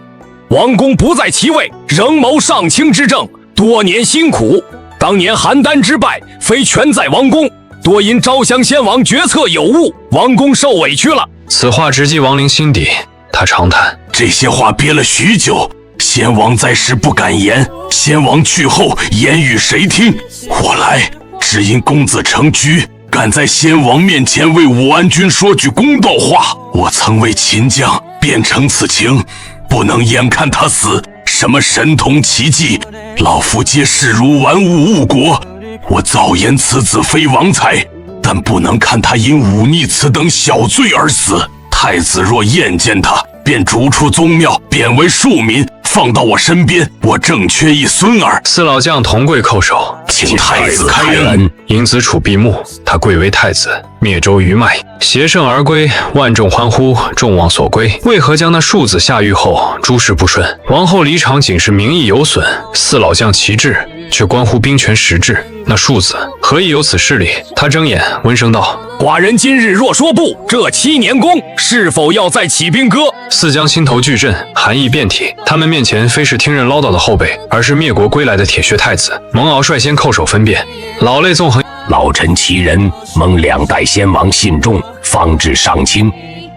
王公不在其位，仍谋上卿之政，多年辛苦。当年邯郸之败，非全在王公，多因昭襄先王决策有误，王公受委屈了。此话直击王陵心底，他长叹：这些话憋了许久，先王在时不敢言，先王去后言与谁听？我来只因公子成居，敢在先王面前为武安君说句公道话。我曾为秦将，变成此情，不能眼看他死。什么神通奇技，老夫皆视如玩物误国。我早言此子非王才，但不能看他因忤逆此等小罪而死。太子若厌见他，便逐出宗庙，贬为庶民，放到我身边。我正缺一孙儿。四老将同跪叩首，请太子开恩。尹子楚闭目，他贵为太子，灭周余脉，携圣而归，万众欢呼，众望所归。为何将那庶子下狱后，诸事不顺？王后离场仅是名义有损，四老将旗帜却关乎兵权实质。那庶子何以有此势力？他睁眼，温声道：寡人今日若说不，这7年功是否要再起兵戈？四将心头巨震，寒意遍体。他们面前非是听任唠叨的后辈，而是灭国归来的铁血太子。蒙敖率先叩首分辨，老泪纵横。老臣其人，蒙2代先王信重，方至上卿。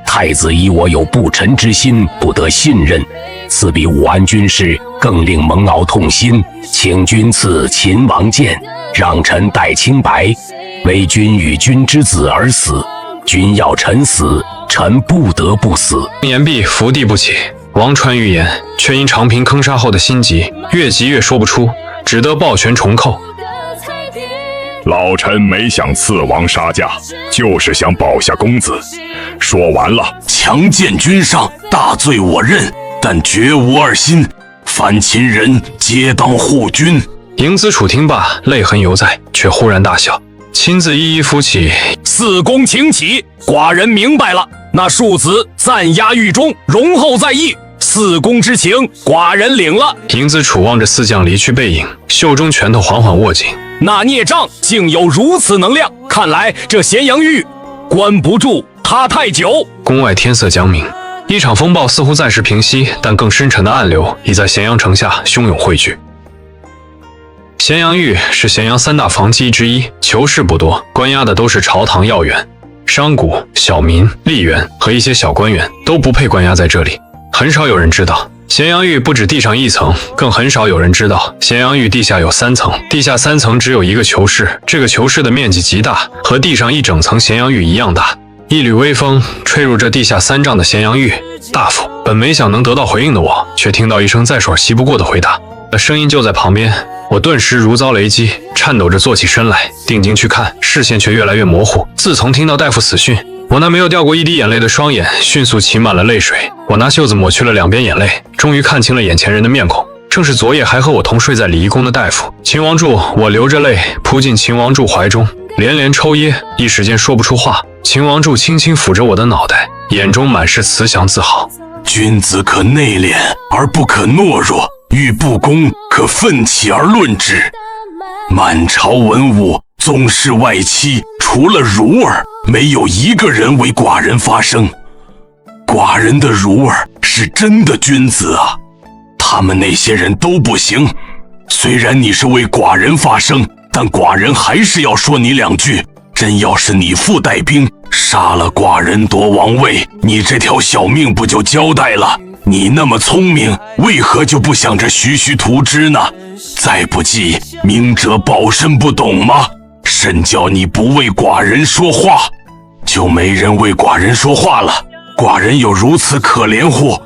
太子以我有不臣之心，不得信任。赐比武安君事，更令蒙敖痛心。请君赐秦王剑，让臣代清白。为君与君之子而死，君要臣死，臣不得不死。言毕，伏地不起。王川欲言，却因长平坑杀后的心急，越急越说不出，只得抱拳重叩。老臣没想刺王杀驾，就是想保下公子。说完了，强奸君上，大罪我认，但绝无二心。凡秦人皆当护君。迎子楚听罢，泪痕犹在，却忽然大笑，亲自一一扶起。四公请起，寡人明白了。那庶子暂押狱中，容后再议。四公之情，寡人领了。迎子楚望着四将离去背影，袖中拳头缓缓握紧。那孽障竟有如此能量，看来这咸阳狱关不住他太久。宫外天色将明，一场风暴似乎暂时平息，但更深沉的暗流已在咸阳城下汹涌汇聚。咸阳狱是咸阳3大防畿之一，囚室不多，关押的都是朝堂要员、商贾、小民、吏员和一些小官员，都不配关押在这里。很少有人知道，咸阳狱不止地上1层，更很少有人知道咸阳狱地下有3层，地下3层只有一个囚室，这个囚室的面积极大，和地上一整层咸阳狱一样大。一缕微风吹入这地下3丈的咸阳狱。大夫，本没想能得到回应的我，却听到一声在所吸不过的回答，声音就在旁边。我顿时如遭雷击，颤抖着坐起身来，定睛去看，视线却越来越模糊。自从听到大夫死讯，我那没有掉过一滴眼泪的双眼迅速噙满了泪水。我拿袖子抹去了2边眼泪，终于看清了眼前人的面孔，正是昨夜还和我同睡在礼仪宫的大夫秦王柱。我流着泪扑进秦王柱怀中，连连抽噎，一时间说不出话。秦王柱轻轻抚着我的脑袋，眼中满是慈祥自豪。君子可内敛而不可懦弱，欲不公可奋起而论之。满朝文武宗室外戚，除了孺儿，没有一个人为寡人发声。寡人的孺儿是真的君子啊，他们那些人都不行。虽然你是为寡人发声，但寡人还是要说你2句。真要是你父带兵，杀了寡人夺王位，你这条小命不就交代了？你那么聪明，为何就不想着徐徐图之呢？再不济，明哲保身不懂吗？甚叫你不为寡人说话，就没人为寡人说话了。寡人有如此可怜乎？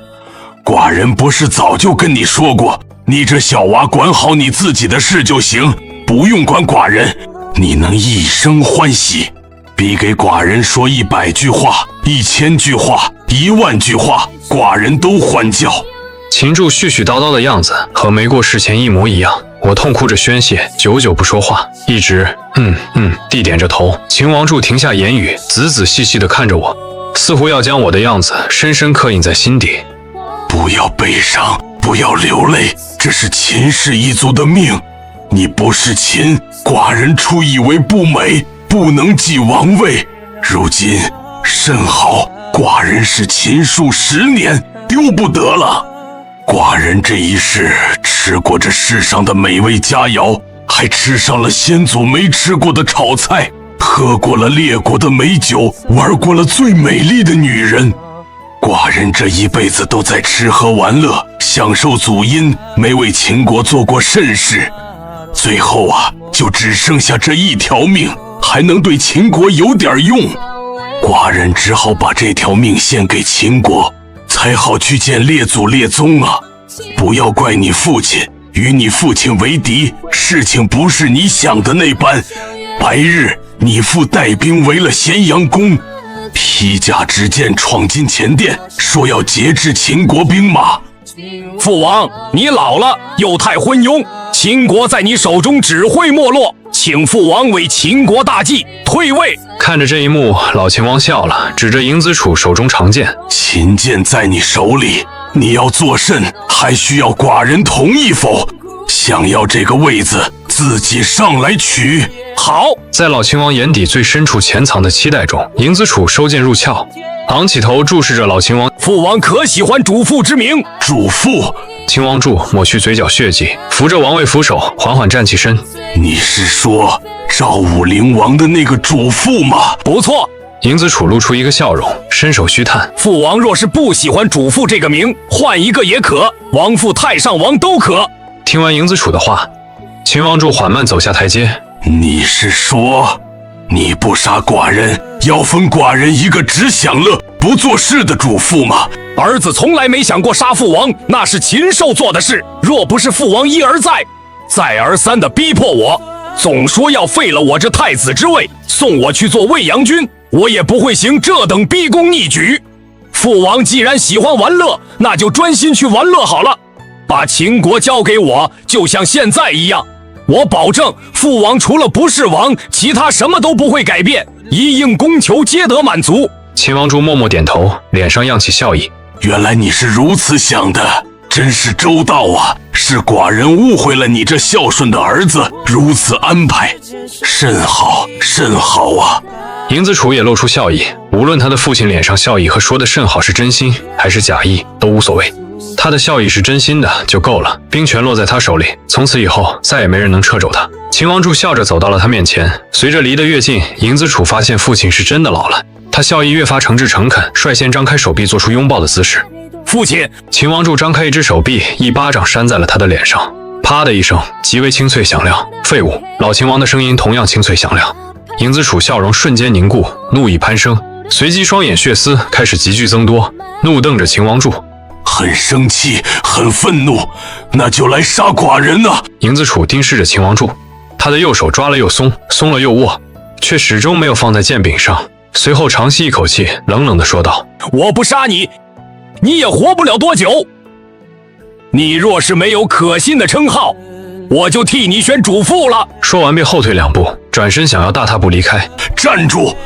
寡人不是早就跟你说过，你这小娃管好你自己的事就行，不用管寡人，你能一生欢喜。比给寡人说100句话、1000句话、10000句话，寡人都欢叫。秦柱絮絮叨叨的样子和没过事前一模一样，我痛哭着宣泄，久久不说话，一直地点着头。秦王柱停下言语，仔仔细细地看着我，似乎要将我的样子深深刻印在心底。不要悲伤，不要流泪，这是秦氏一族的命。你不是秦，寡人初以为不美，不能继王位。如今甚好，寡人是秦数10年，丢不得了。寡人这一世吃过这世上的美味佳肴，还吃上了先祖没吃过的炒菜，喝过了列国的美酒，玩过了最美丽的女人。寡人这一辈子都在吃喝玩乐，享受祖荫，没为秦国做过甚事。最后就只剩下这一条命，还能对秦国有点用。寡人只好把这条命献给秦国，才好去见列祖列宗啊！不要怪你父亲，与你父亲为敌，事情不是你想的那般。白日你父带兵围了咸阳宫，披甲执剑闯进前殿，说要节制秦国兵马。父王，你老了，又太昏庸，秦国在你手中只会没落，请父王为秦国大计，退位。看着这一幕，老秦王笑了，指着嬴子楚手中长剑：“秦剑在你手里，你要作甚？还需要寡人同意否？想要这个位子，自己上来取。”好。在老秦王眼底最深处潜藏的期待中，嬴子楚收剑入鞘，昂起头注视着老秦王：“父王可喜欢主父之名？”主父。秦王柱抹去嘴角血迹，扶着王位扶手，缓缓站起身：“你是说赵武灵王的那个主父吗？”不错。嬴子楚露出一个笑容，伸手虚探：“父王若是不喜欢主父这个名，换一个也可，王父、太上王都可。”听完嬴子楚的话，秦王柱缓慢走下台阶：“你是说，你不杀寡人，要分寡人一个只享乐不做事的主父吗？”儿子从来没想过杀父王，那是禽兽做的事。若不是父王一而再、再而三地逼迫我，总说要废了我这太子之位，送我去做卫阳君，我也不会行这等逼宫逆举。父王既然喜欢玩乐，那就专心去玩乐好了。把秦国交给我，就像现在一样，我保证父王除了不是王，其他什么都不会改变，一应供求皆得满足。秦王柱默默点头，脸上漾起笑意：“原来你是如此想的，真是周到啊！是寡人误会了你这孝顺的儿子，如此安排，甚好，甚好啊！”嬴子楚也露出笑意，无论他的父亲脸上笑意和说的甚好是真心还是假意，都无所谓。他的笑意是真心的就够了，兵权落在他手里，从此以后再也没人能掣肘他。秦王柱笑着走到了他面前，随着离得越近，嬴子楚发现父亲是真的老了，他笑意越发诚挚诚恳，率先张开手臂做出拥抱的姿势。父亲！秦王柱张开一只手臂，一巴掌扇在了他的脸上，啪的一声，极为清脆响亮。废物！老秦王的声音同样清脆响亮。嬴子楚笑容瞬间凝固，怒意攀升，随即双眼血丝开始急剧增多，怒瞪着秦王柱。很生气，很愤怒，那就来杀寡人啊！嬴子楚盯视着秦王柱，他的右手抓了又松，松了又握，却始终没有放在剑柄上。随后长吸一口气，冷冷地说道：“我不杀你，你也活不了多久。你若是没有可信的称号，我就替你选主父了。”说完便后退2步，转身想要大踏步离开。站住！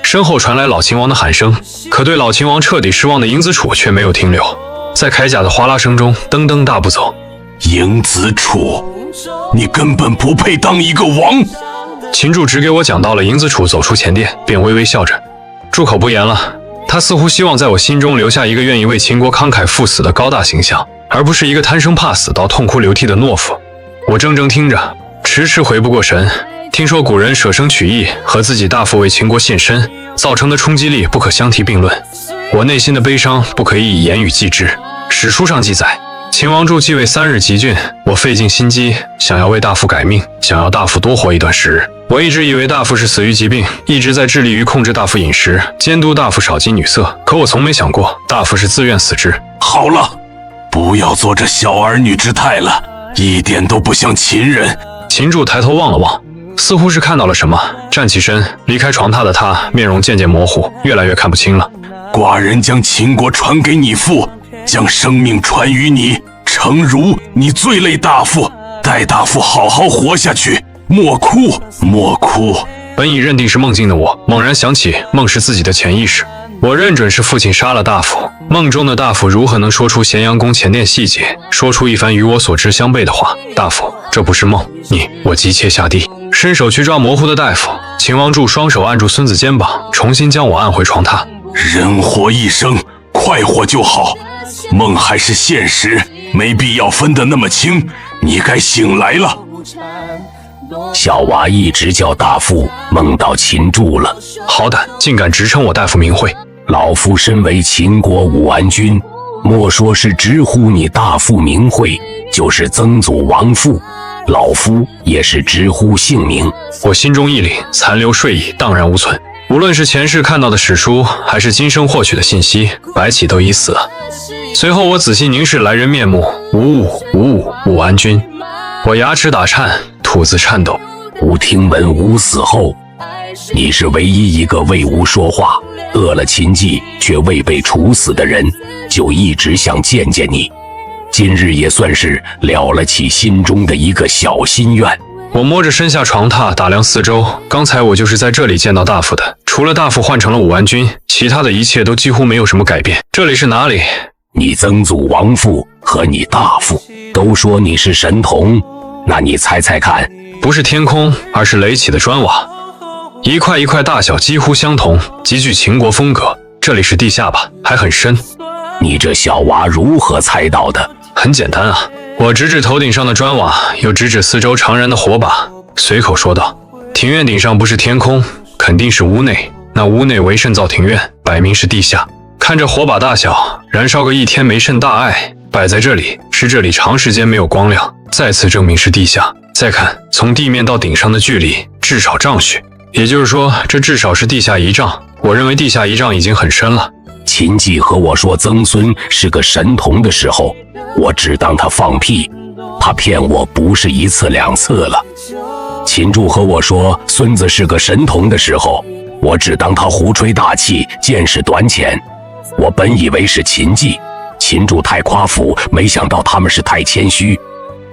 身后传来老秦王的喊声，可对老秦王彻底失望的嬴子楚却没有停留，在铠甲的哗啦声中噔噔大步走。嬴子楚，你根本不配当一个王！秦柱只给我讲到了嬴子楚走出前殿，便微微笑着，住口不言了。他似乎希望在我心中留下一个愿意为秦国慷慨赴死的高大形象，而不是一个贪生怕死到痛哭流涕的懦夫。我怔怔听着，迟迟回不过神。听说古人舍生取义，和自己大父为秦国献身，造成的冲击力不可相提并论。我内心的悲伤不可以言语记之。史书上记载，秦王柱继位3日即郡，我费尽心机，想要为大父改命，想要大父多活一段时日。我一直以为大父是死于疾病，一直在致力于控制大父饮食，监督大父少近女色。可我从没想过，大父是自愿死之。好了，不要做这小儿女之态了，一点都不像秦人。秦柱抬头望了望，似乎是看到了什么，站起身，离开床榻的他，面容渐渐模糊，越来越看不清了。寡人将秦国传给你父，将生命传于你，诚如你最累大父，待大父好好活下去，莫哭，莫哭。本已认定是梦境的我，猛然想起梦是自己的潜意识。我认准是父亲杀了大父，梦中的大父如何能说出咸阳宫前殿细节，说出一番与我所知相悖的话？大父，这不是梦，我急切下地，伸手去抓模糊的大夫。秦王柱双手按住孙子肩膀，重新将我按回床榻。人活一生，快活就好，梦还是现实，没必要分得那么清。你该醒来了。小娃一直叫大父，梦到秦柱了。好胆，竟敢直称我大父名讳！老夫身为秦国武安君，莫说是直呼你大父名讳，就是曾祖王父，老夫也是直呼姓名。我心中一凛，残留睡意，荡然无存。无论是前世看到的史书，还是今生获取的信息，白起都已死了。随后我仔细凝视来人面目，武安君。我牙齿打颤，吐字颤抖。吾听闻吾死后，你是唯一一个为吾说话，饿了秦季却未被处死的人，就一直想见见你。今日也算是了了其心中的一个小心愿。我摸着身下床榻，打量四周。刚才我就是在这里见到大父的，除了大父换成了武安君，其他的一切都几乎没有什么改变。这里是哪里？你曾祖王父和你大父都说你是神童，那你猜猜看？不是天空，而是垒起的砖瓦，一块一块大小几乎相同，极具秦国风格。这里是地下吧？还很深。你这小娃如何猜到的？很简单啊。我指指头顶上的砖瓦，又指指四周常燃的火把，随口说道：庭院顶上不是天空，肯定是屋内。那屋内为肾造庭院，摆明是地下。看这火把大小，燃烧个1天没甚大碍，摆在这里是这里长时间没有光亮，再次证明是地下。再看从地面到顶上的距离至少丈许，也就是说这至少是地下1丈。我认为地下1丈已经很深了。秦季和我说曾孙是个神童的时候，我只当他放屁，他骗我不是1次2次了。秦柱和我说孙子是个神童的时候，我只当他胡吹大气，见识短浅。我本以为是秦季，秦柱太夸父，没想到他们是太谦虚。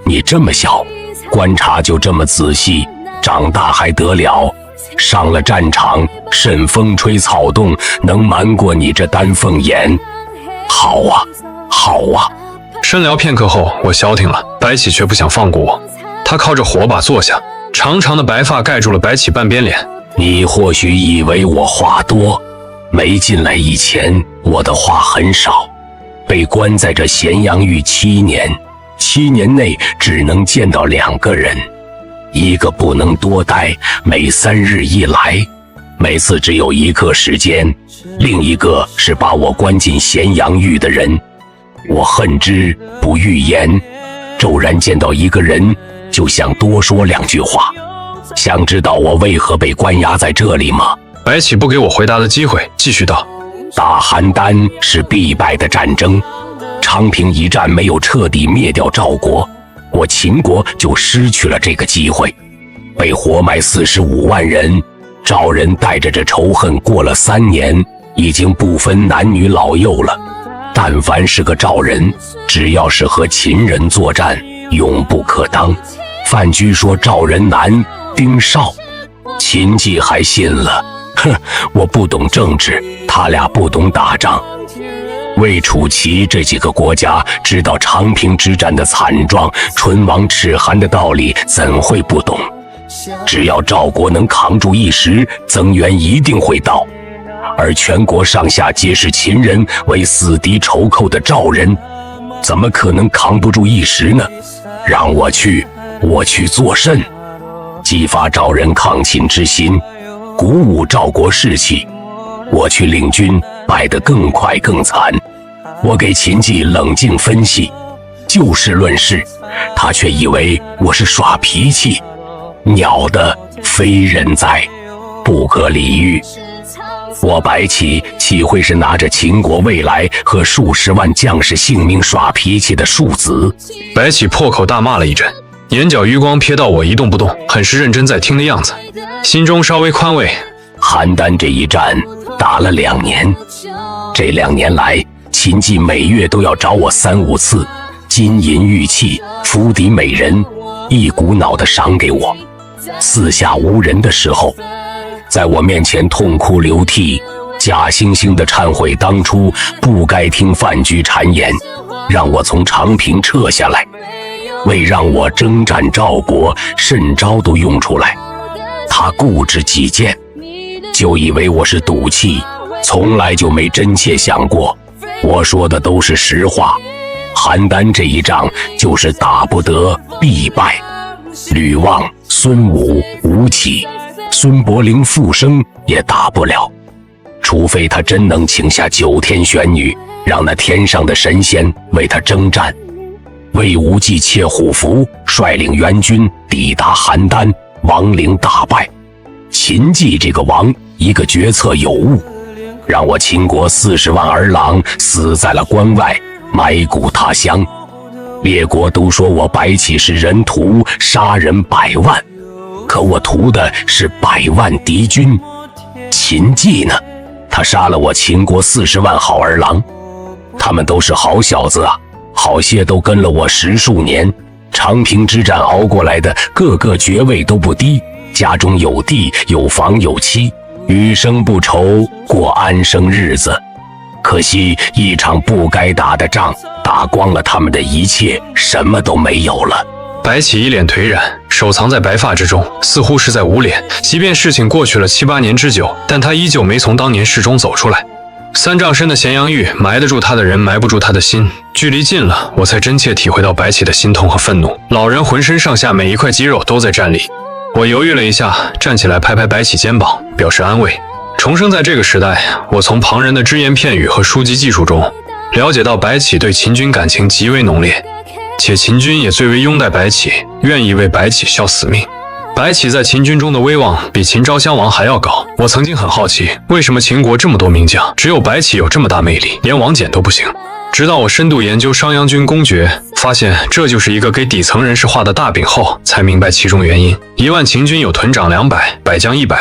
你这么小，观察就这么仔细，长大还得了？上了战场，甚风吹草动，能瞒过你这丹凤眼？好啊，好啊！深聊片刻后，我消停了，白起却不想放过我。他靠着火把坐下，长长的白发盖住了白起半边脸。你或许以为我话多，没进来以前，我的话很少。被关在这咸阳狱7年，7年内只能见到2个人。一个不能多待，每3日一来，每次只有1刻时间；另一个是把我关进咸阳狱的人。我恨之不欲言，骤然见到一个人，就想多说2句话。想知道我为何被关押在这里吗？白起不给我回答的机会，继续道：打邯郸是必败的战争，昌平一战没有彻底灭掉赵国，我秦国就失去了这个机会，被活埋45万人。赵人带着这仇恨过了3年，已经不分男女老幼了。但凡是个赵人，只要是和秦人作战，永不可当。范雎说赵人难，丁少，秦季还信了。哼，我不懂政治，他俩不懂打仗。魏、楚、齐这几个国家知道长平之战的惨状，唇亡齿寒的道理，怎会不懂？只要赵国能扛住一时，增援一定会到。而全国上下皆是秦人为死敌仇寇的赵人，怎么可能扛不住一时呢？让我去，我去做甚？激发赵人抗秦之心，鼓舞赵国士气。我去领军，败得更快更惨。我给秦季冷静分析，就事论事，他却以为我是耍脾气。鸟的非人哉，不可理喻。我白起岂会是拿着秦国未来和数十万将士性命耍脾气的庶子？白起破口大骂了一阵，眼角余光瞥到我一动不动，很是认真在听的样子，心中稍微宽慰。邯郸这一战打了2年，这2年来，秦季每月都要找我3、5次，金银玉器、府邸美人，一股脑的赏给我。四下无人的时候，在我面前痛哭流涕，假惺惺的忏悔当初不该听范雎谗言，让我从长平撤下来，为让我征战赵国，甚招都用出来。他固执己见，就以为我是赌气，从来就没真切想过我说的都是实话。邯郸这一仗就是打不得必败，吕望、孙武、吴起、孙伯龄复生也打不了，除非他真能请下9天玄女，让那天上的神仙为他征战。魏无忌窃虎符，率领援军抵达邯郸，亡灵大败。秦季这个王一个决策有误，让我秦国40万儿郎死在了关外，埋骨他乡。列国都说我白起是人屠，杀人100万，可我屠的是100万敌军。秦季呢，他杀了我秦国40万好儿郎，他们都是好小子啊，好些都跟了我10数年，长平之战熬过来的，个个爵位都不低，家中有地有房有妻，余生不愁，过安生日子。可惜一场不该打的仗，打光了他们的一切，什么都没有了。白起一脸颓然，手藏在白发之中，似乎是在捂脸。即便事情过去了7、8年之久，但他依旧没从当年事中走出来。3丈深的咸阳狱，埋得住他的人，埋不住他的心。距离近了，我才真切体会到白起的心痛和愤怒。老人浑身上下每一块肌肉都在战栗。我犹豫了一下，站起来拍拍白起肩膀，表示安慰。重生在这个时代，我从旁人的只言片语和书籍技术中了解到白起对秦军感情极为浓烈，且秦军也最为拥戴白起，愿意为白起效死命。白起在秦军中的威望比秦昭襄王还要高。我曾经很好奇，为什么秦国这么多名将，只有白起有这么大魅力，连王翦都不行。直到我深度研究商鞅军公爵，发现这就是一个给底层人士画的大饼后，才明白其中原因。1万秦军有屯长200，百将100，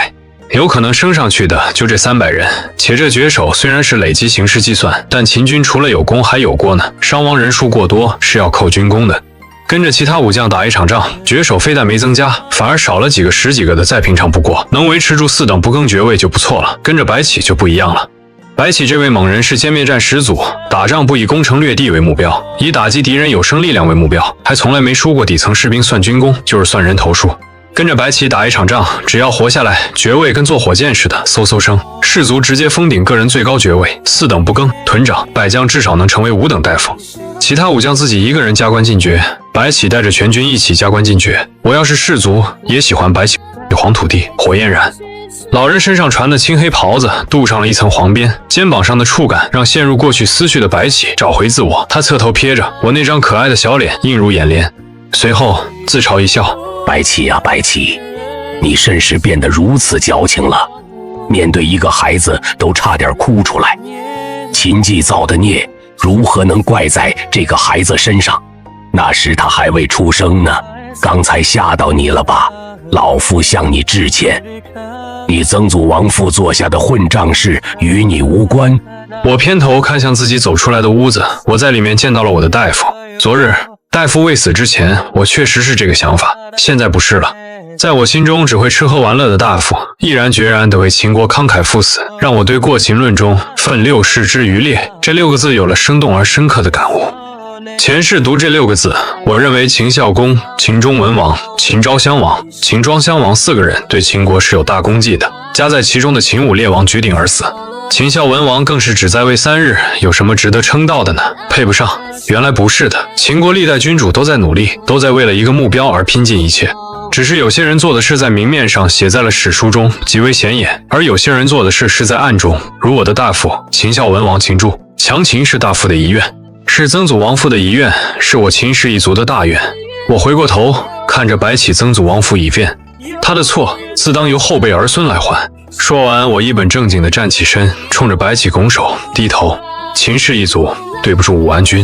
有可能升上去的就这300人。且这绝手虽然是累积形式计算，但秦军除了有功还有过呢，伤亡人数过多是要扣军功的。跟着其他武将打一场仗，绝手非但没增加，反而少了几个10几个的，再平常不过。能维持住4等不更爵位就不错了。跟着白起就不一样了。白起这位猛人是歼灭战始祖，打仗不以攻城略地为目标，以打击敌人有生力量为目标，还从来没输过底层士兵算军功，就是算人头数。跟着白起打一场仗，只要活下来，爵位跟坐火箭似的，嗖嗖升，士族直接封顶个人最高爵位，4等不更，屯长、百将至少能成为5等大夫，其他武将自己一个人加官进爵，白起带着全军一起加官进爵。我要是士族，也喜欢白起黄土地，火焰燃。老人身上穿的青黑袍子镀上了一层黄边，肩膀上的触感让陷入过去思绪的白起找回自我。他侧头瞥着我那张可爱的小脸，映入眼帘，随后自嘲一笑：白起呀，白起，你甚时变得如此矫情了，面对一个孩子都差点哭出来。秦季造的孽，如何能怪在这个孩子身上？那时他还未出生呢。刚才吓到你了吧？老夫向你致歉。你曾祖王父做下的混账事与你无关。我偏头看向自己走出来的屋子，我在里面见到了我的大夫。昨日大夫未死之前，我确实是这个想法，现在不是了。在我心中，只会吃喝玩乐的大夫，毅然决然地为秦国慷慨赴死，让我对《过秦论》中“奋六世之余烈”这6个字有了生动而深刻的感悟。前世读这6个字，我认为秦孝公、秦中文王、秦昭襄王、秦庄襄王4个人对秦国是有大功绩的，夹在其中的秦武烈王举鼎而死。秦孝文王更是只在位3日，有什么值得称道的呢？配不上。原来不是的，秦国历代君主都在努力，都在为了一个目标而拼尽一切。只是有些人做的事在明面上写在了史书中，极为显眼；而有些人做的事是在暗中，如我的大父秦孝文王秦柱，强秦氏大父的遗愿，是曾祖王父的遗愿，是我秦氏一族的大愿。我回过头看着白起曾祖王父一变，他的错自当由后辈儿孙来还。说完，我一本正经地站起身，冲着白起拱手低头。秦氏一族对不住武安君。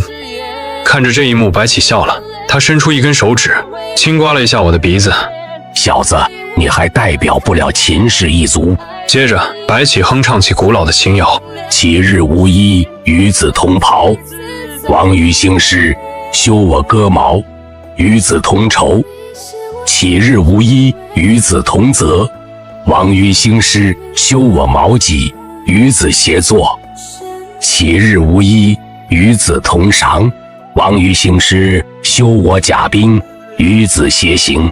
看着这一幕，白起笑了，他伸出一根手指，轻刮了一下我的鼻子。小子，你还代表不了秦氏一族。接着，白起哼唱起古老的秦谣：其日无衣，与子同袍；王于兴师，修我戈矛；与子同仇。其日无衣，与子同泽；王于兴师，修我矛戟；与子协作。其日无衣，与子同裳；王于兴师，修我甲兵；与子偕行。